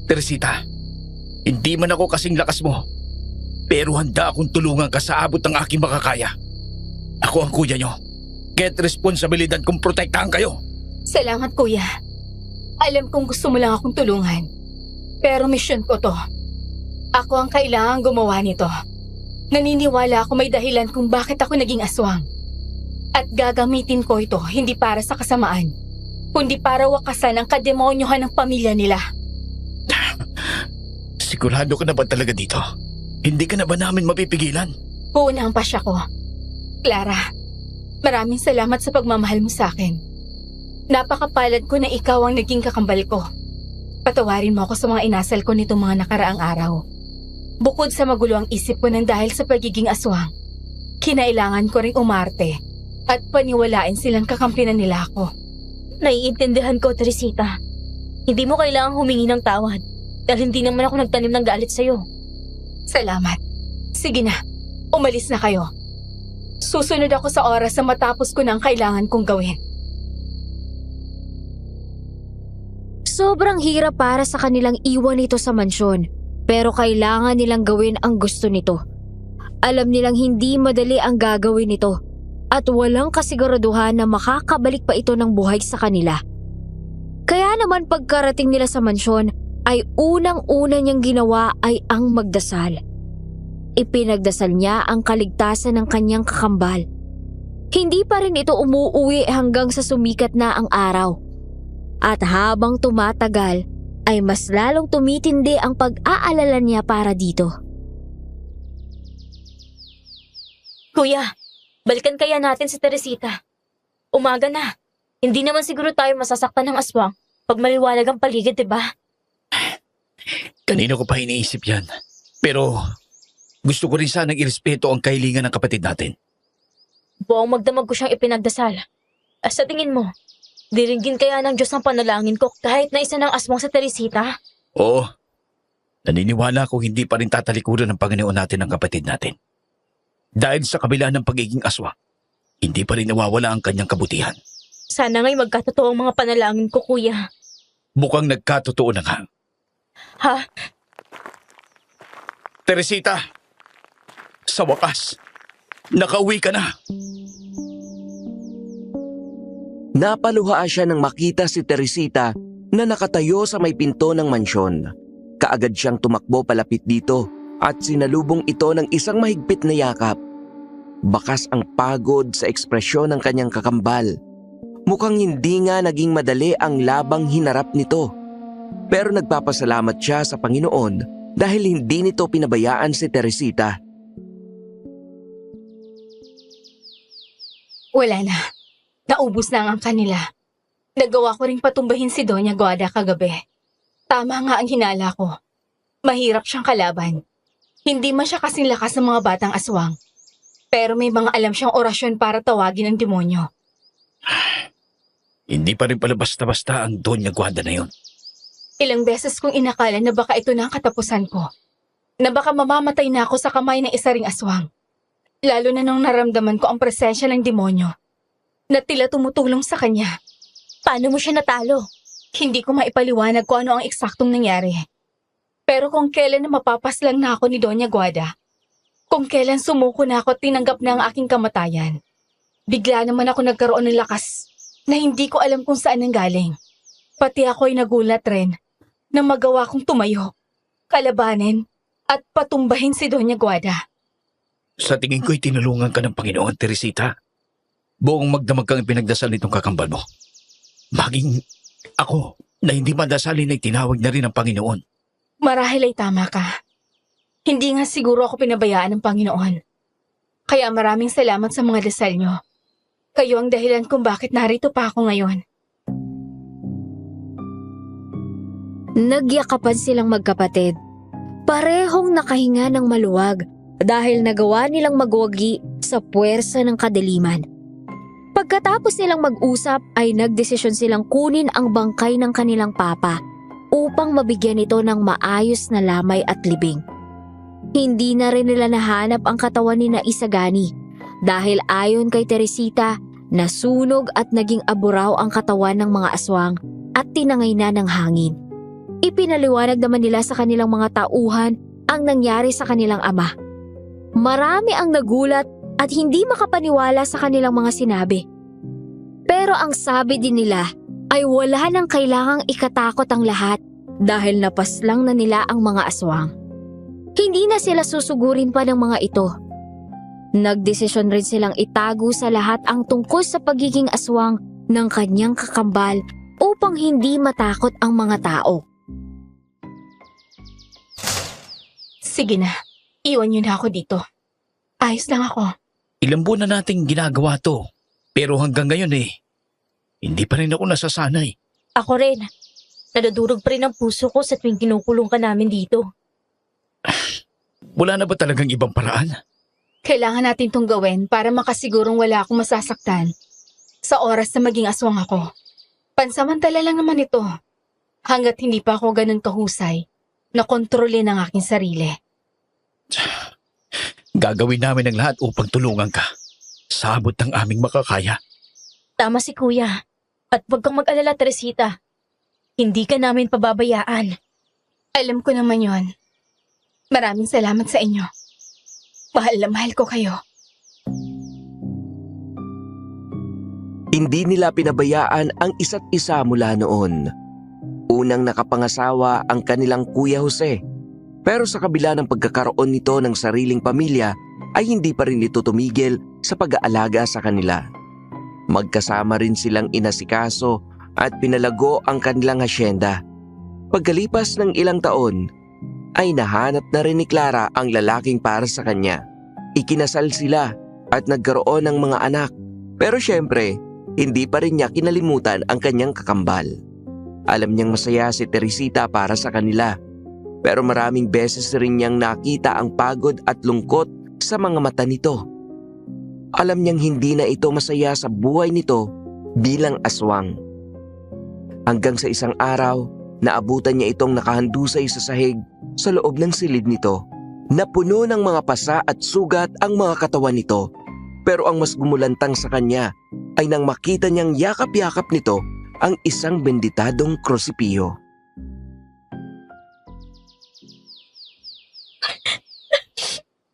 Teresita, hindi man ako kasing lakas mo, pero handa akong tulungan ka sa abot ng aking makakaya. Ako ang kuya nyo. Kaya't responsibilidad kong protektahan kayo. Salamat, kuya. Alam kong gusto mo lang akong tulungan. Pero misyon ko to. Ako ang kailangan gumawa nito. Naniniwala ako may dahilan kung bakit ako naging aswang. At gagamitin ko ito hindi para sa kasamaan, kundi para wakasan ang kademonyohan ng pamilya nila. Sigurado ka na ba talaga dito? Hindi ka na ba namin mapipigilan? Una ang pasya ko. Clara, maraming salamat sa pagmamahal mo sa akin. Napakapalad ko na ikaw ang naging kakambal ko. Patawarin mo ako sa mga inasal ko nitong mga nakaraang araw. Bukod sa magulo ang isip ko nang dahil sa pagiging aswang, kinailangan ko ring umarte at paniwalain silang kakampinan nila ako. Naiintindihan ko, Teresita. Hindi mo kailangang humingi ng tawad dahil hindi naman ako nagtanim ng galit sa'yo. Salamat. Sige na, umalis na kayo. Susunod ako sa oras na matapos ko na ang kailangan kong gawin. Sobrang hirap para sa kanilang iwan ito sa mansyon, pero kailangan nilang gawin ang gusto nito. Alam nilang hindi madali ang gagawin nito at walang kasiguraduhan na makakabalik pa ito ng buhay sa kanila. Kaya naman pagkarating nila sa mansyon ay unang-una niyang ginawa ay ang magdasal. Ipinagdasal niya ang kaligtasan ng kanyang kakambal. Hindi pa rin ito umuuwi hanggang sa sumikat na ang araw. At habang tumatagal ay mas lalong tumitindi ang pag-aalala niya para dito. Kuya, balikan kaya natin si Teresita. Umaga na. Hindi naman siguro tayo masasaktan ng aswang pag maliwanag ang paligid, diba? Kanina ko pa iniisip yan. Pero gusto ko rin sanang irespeto ang kahilingan ng kapatid natin. Buong magdamag ko siyang ipinagdasal. Sa tingin mo, diringgin kaya ng Diyos ang panalangin ko kahit na isa ng aswang sa Teresita? Oo. Naniniwala ko hindi pa rin tatalikuran ng Panginoon natin ang kapatid natin. Dahil sa kabila ng pagiging aswang, hindi pa rin nawawala ang kanyang kabutihan. Sana nga'y magkatotoo ang mga panalangin ko, kuya. Mukhang nagkatotoo na nga. Ha? Teresita, sa wakas, nakauwi ka na. Napaluha siya nang makita si Teresita na nakatayo sa may pinto ng mansyon. Kaagad siyang tumakbo palapit dito at sinalubong ito ng isang mahigpit na yakap. Bakas ang pagod sa ekspresyon ng kanyang kakambal. Mukhang hindi nga naging madali ang labang hinarap nito. Pero nagpapasalamat siya sa Panginoon dahil hindi nito pinabayaan si Teresita. Wala na. Naubos na ang kanila. Nagawa ko ring patumbahin si Doña Guada kagabi. Tama nga ang hinala ko. Mahirap siyang kalaban. Hindi man siya kasing lakas ng mga batang aswang. Pero may mga alam siyang orasyon para tawagin ang demonyo. Hindi pa rin pala basta-basta ang Doña Guada na yon. Ilang beses kong inakala na baka ito na ang katapusan ko. Na baka mamamatay na ako sa kamay ng isa ring aswang. Lalo na nung naramdaman ko ang presensya ng demonyo na tila tumutulong sa kanya. Paano mo siya natalo? Hindi ko maipaliwanag kung ano ang eksaktong nangyari. Pero kung kailan na mapapaslang na ako ni Doña Guada, kung kailan sumuko na ako at tinanggap na ang aking kamatayan, bigla naman ako nagkaroon ng lakas na hindi ko alam kung saan nanggaling. Pati ako'y nagulat rin na magawa kong tumayo, kalabanin at patumbahin si Doña Guada. Sa tingin ko'y tinulungan ka ng Panginoon, Teresita. Buong magdamag kang pinagdasal nitong kakambal mo. Maging ako na hindi madasalin ay tinawag na rin ng Panginoon. Marahil ay tama ka. Hindi nga siguro ako pinabayaan ng Panginoon. Kaya maraming salamat sa mga dasal nyo. Kayo ang dahilan kung bakit narito pa ako ngayon. Nagyakapan silang magkapatid. Parehong nakahinga ng maluwag dahil nagawa nilang magwagi sa puwersa ng kadiliman. Pagkatapos nilang mag-usap ay nagdesisyon silang kunin ang bangkay ng kanilang papa upang mabigyan ito ng maayos na lamay at libing. Hindi na rin nila nahanap ang katawan ni Isagani dahil ayon kay Teresita, nasunog at naging aburaw ang katawan ng mga aswang at tinangay na ng hangin. Ipinaliwanag naman nila sa kanilang mga tauhan ang nangyari sa kanilang ama. Marami ang nagulat at hindi makapaniwala sa kanilang mga sinabi. Pero ang sabi din nila ay wala nang kailangang ikatakot ang lahat dahil napaslang na nila ang mga aswang. Hindi na sila susugurin pa ng mga ito. Nagdesisyon rin silang itago sa lahat ang tungkol sa pagiging aswang ng kanyang kakambal upang hindi matakot ang mga tao. Sige na, iwan niyo na ako dito. Ayos lang ako. Ilang buwan na nating ginagawa to. Pero hanggang ngayon hindi pa rin ako nasasanay. Ako rin. Nadadurog pa rin ang puso ko sa tuwing kinukulong ka namin dito. Wala na ba talagang ibang paraan? Kailangan natin itong gawin para makasigurong wala akong masasaktan sa oras na maging aswang ako. Pansamantala lang naman ito. Hanggat hindi pa ako ganun kahusay na kontrolin ang aking sarili. Gagawin namin ang lahat upang tulungan ka. Sa abot ng aming makakaya. Tama si Kuya. At huwag kang mag-alala, Teresita. Hindi ka namin pababayaan. Alam ko naman yon. Maraming salamat sa inyo. Mahal na mahal ko kayo. Hindi nila pinabayaan ang isa't isa mula noon. Unang nakapangasawa ang kanilang Kuya Jose. Pero sa kabila ng pagkakaroon nito ng sariling pamilya, ay hindi pa rin ito tumigil sa pag-aalaga sa kanila. Magkasama rin silang inasikaso at pinalago ang kanilang hasyenda. Pagkalipas ng ilang taon, ay nahanap na rin ni Clara ang lalaking para sa kanya. Ikinasal sila at nagkaroon ng mga anak. Pero syempre, hindi pa rin niya kinalimutan ang kanyang kakambal. Alam niyang masaya si Teresita para sa kanila. Pero maraming beses rin niyang nakita ang pagod at lungkot sa mga mata nito. Alam niyang hindi na ito masaya sa buhay nito bilang aswang. Hanggang sa isang araw, naabutan niya itong nakahandusay sa sahig sa loob ng silid nito. Napuno ng mga pasa at sugat ang mga katawan nito. Pero ang mas gumulantang sa kanya ay nang makita niyang yakap-yakap nito ang isang benditadong krosipiyo.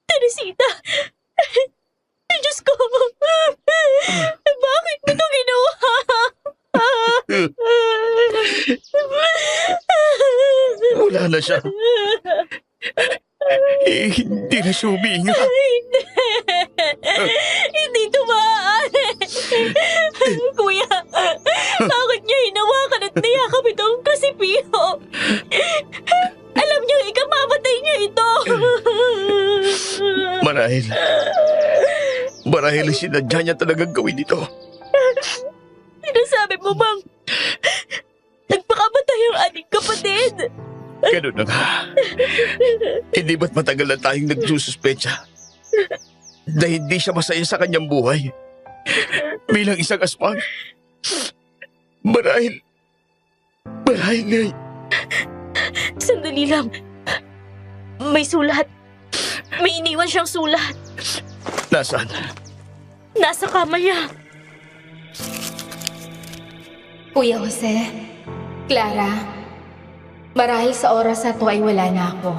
Teresita! Diyos ko! Bakit mo ito ginawa? Wala na siya. Hindi na siya huminga. Hindi ito maaari. Kuya, bakit niya hinawakan at niyakap itong kasipiho? Alam niyo, ikamamatay niya ito. Marahil sinadya niya talagang gawin ito. Sinasabi mo bang nagpakamatay ang ating kapatid? Ganun na nga. Hindi ba't matagal na tayong nagsususpecha na hindi siya masaya sa kanyang buhay bilang isang aswang? Marahil ngay. Sandali lang. May sulat. May iniwan siyang sulat. Nasaan? Nasa kama niya. Kuya Jose, Clara, marahil sa oras na to ay wala na ako.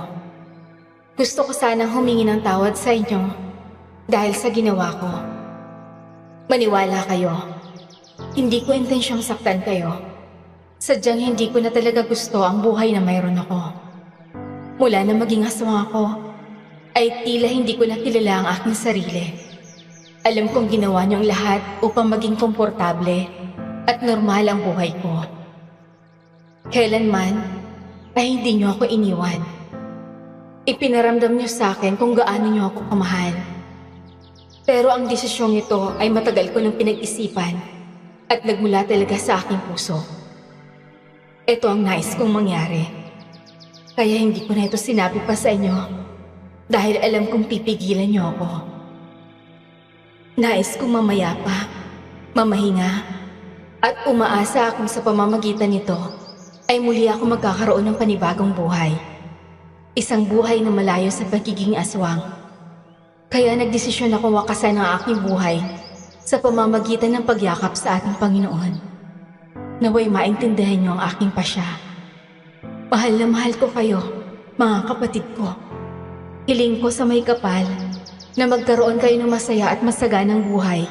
Gusto ko sanang humingi ng tawad sa inyo dahil sa ginawa ko. Maniwala kayo. Hindi ko intensyong saktan kayo. Sadyang hindi ko na talaga gusto ang buhay na mayroon ako. Mula na maging aswang ako, ay tila hindi ko na kilala ang aking sarili. Alam kong ginawa niyong lahat upang maging komportable at normal ang buhay ko. Kailanman ay hindi niyo ako iniwan. Ipinaramdam niyo sa akin kung gaano niyo ako kamahal. Pero ang desisyong ito ay matagal ko nang pinag-isipan at nagmula talaga sa aking puso. Ito ang nais kong mangyari. Kaya hindi ko na ito sinabi pa sa inyo dahil alam kong pipigilan niyo ako. Nais kong mamayapa, mamahinga, at umaasa akong sa pamamagitan nito ay muli ako magkakaroon ng panibagong buhay. Isang buhay na malayo sa pagiging aswang. Kaya nagdesisyon ako wakasan ang aking buhay sa pamamagitan ng pagyakap sa ating Panginoon. Naway maintindihan niyo ang aking pasya. Mahal na mahal ko kayo, mga kapatid ko. Hiling ko sa may kapal na magkaroon kayo ng masaya at masaganang buhay,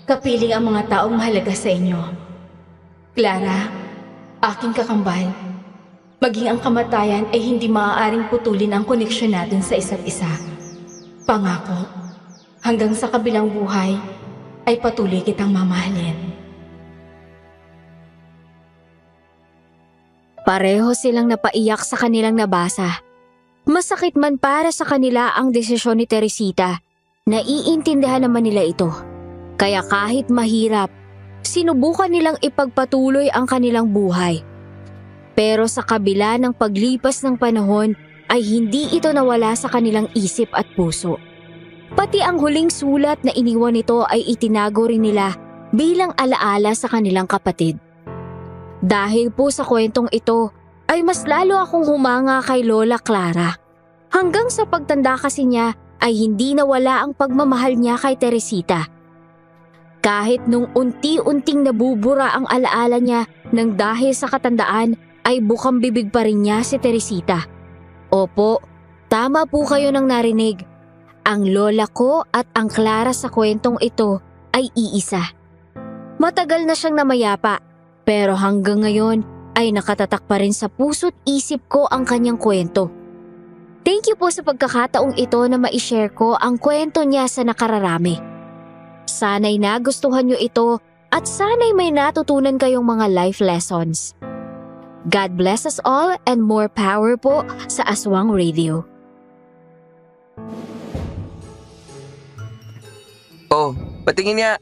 kapiling ang mga taong mahalaga sa inyo. Clara, aking kakambal, maging ang kamatayan ay hindi maaaring putulin ang koneksyon natin sa isa't isa. Pangako, hanggang sa kabilang buhay ay patuloy kitang mamahalin. Pareho silang napaiyak sa kanilang nabasa. Masakit man para sa kanila ang desisyon ni Teresita, naiintindihan naman nila ito. Kaya kahit mahirap, sinubukan nilang ipagpatuloy ang kanilang buhay. Pero sa kabila ng paglipas ng panahon ay hindi ito nawala sa kanilang isip at puso. Pati ang huling sulat na iniwan nito ay itinago rin nila bilang alaala sa kanilang kapatid. Dahil po sa kwentong ito, ay mas lalo akong humanga kay Lola Clara. Hanggang sa pagtanda kasi niya ay hindi nawala ang pagmamahal niya kay Teresita. Kahit nung unti-unting nabubura ang alaala niya nang dahil sa katandaan ay bukang bibig pa rin niya si Teresita. Opo, tama po kayo nang narinig. Ang lola ko at ang Clara sa kwentong ito ay iisa. Matagal na siyang namayapa. Pero hanggang ngayon ay nakatatak pa rin sa puso't isip ko ang kanyang kwento. Thank you po sa pagkakataong ito na ma-share ko ang kwento niya sa nakararami. Sana'y nagustuhan niyo ito at sana'y may natutunan kayong mga life lessons. God bless us all and more power po sa Aswang Radio. Oh, patingin nga.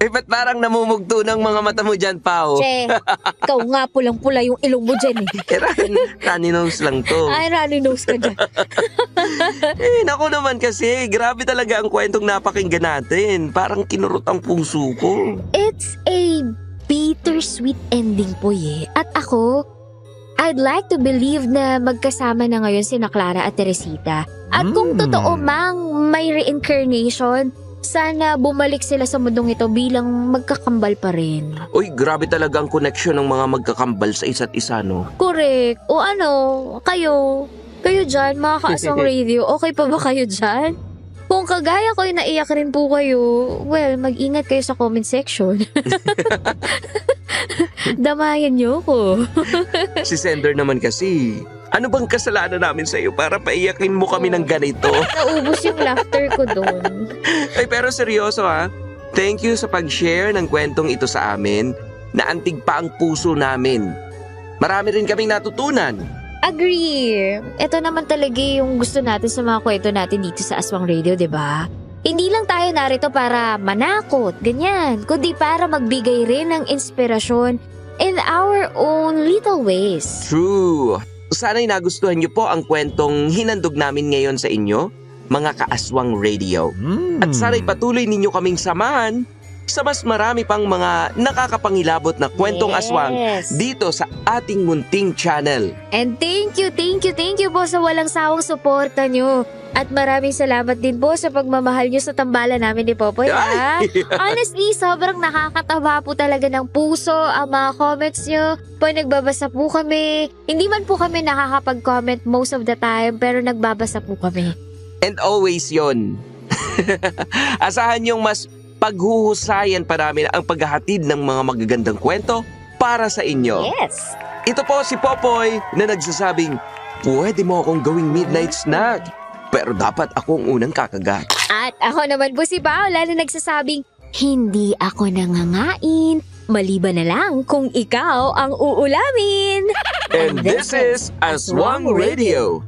Ba't parang namumugto ng mga mata mo dyan, Pao? Che, ikaw nga pulang-pula yung ilong mo dyan eh. Runny nose lang to. Ay, runny nose ka dyan. Naku naman kasi, grabe talaga ang kwentong napakinggan natin. Parang kinurot ang puso ko. It's a bittersweet ending po At ako, I'd like to believe na magkasama na ngayon sina Clara at Teresita. At kung totoo mang may reincarnation, sana bumalik sila sa mundong ito bilang magkakambal pa rin. Uy, grabe talaga ang connection ng mga magkakambal sa isa't isa, no? Correct. O ano, kayo dyan, mga Kaaswang Radio, okay pa ba kayo dyan? Kung kagaya ko yung naiyak rin po kayo, well, mag-ingat kayo sa comment section. Damayan niyo ko. Si Sender naman kasi, ano bang kasalanan namin sa iyo para paiyakin mo kami ng ganito? Naubos yung laughter ko doon. Ay, pero seryoso ha, thank you sa pag-share ng kwentong ito sa amin. Naantig pa ang puso namin. Marami rin kaming natutunan. Agree. Ito naman talaga yung gusto natin sa mga kwento natin dito sa Aswang Radio, diba? Hindi lang tayo narito para manakot, ganyan, kundi para magbigay rin ng inspirasyon in our own little ways. True. Sana'y nagustuhan niyo po ang kwentong hinandog namin ngayon sa inyo, mga Kaaswang Radio. At sana'y patuloy ninyo kaming samahan sa mas marami pang mga nakakapangilabot na kwentong aswang dito sa ating munting channel. And thank you po sa walang sawang suporta nyo. At maraming salamat din po sa pagmamahal nyo sa tambalan namin ni Popoy. Honestly, sobrang nakakataba po talaga ng puso ang mga comments nyo. Pag nagbabasa po kami, hindi man po kami nakakapag-comment most of the time, pero nagbabasa po kami. And always yon. Asahan yung mas paghuhusayan pa namin ang paghahatid ng mga magagandang kwento para sa inyo. Yes! Ito po si Popoy na nagsasabing, pwede mo akong gawing midnight snack, pero dapat ako ang unang kakagat. At ako naman po si Paula na nagsasabing, hindi ako nangangain, maliban na lang kung ikaw ang uulamin. And this is Aswang Radio.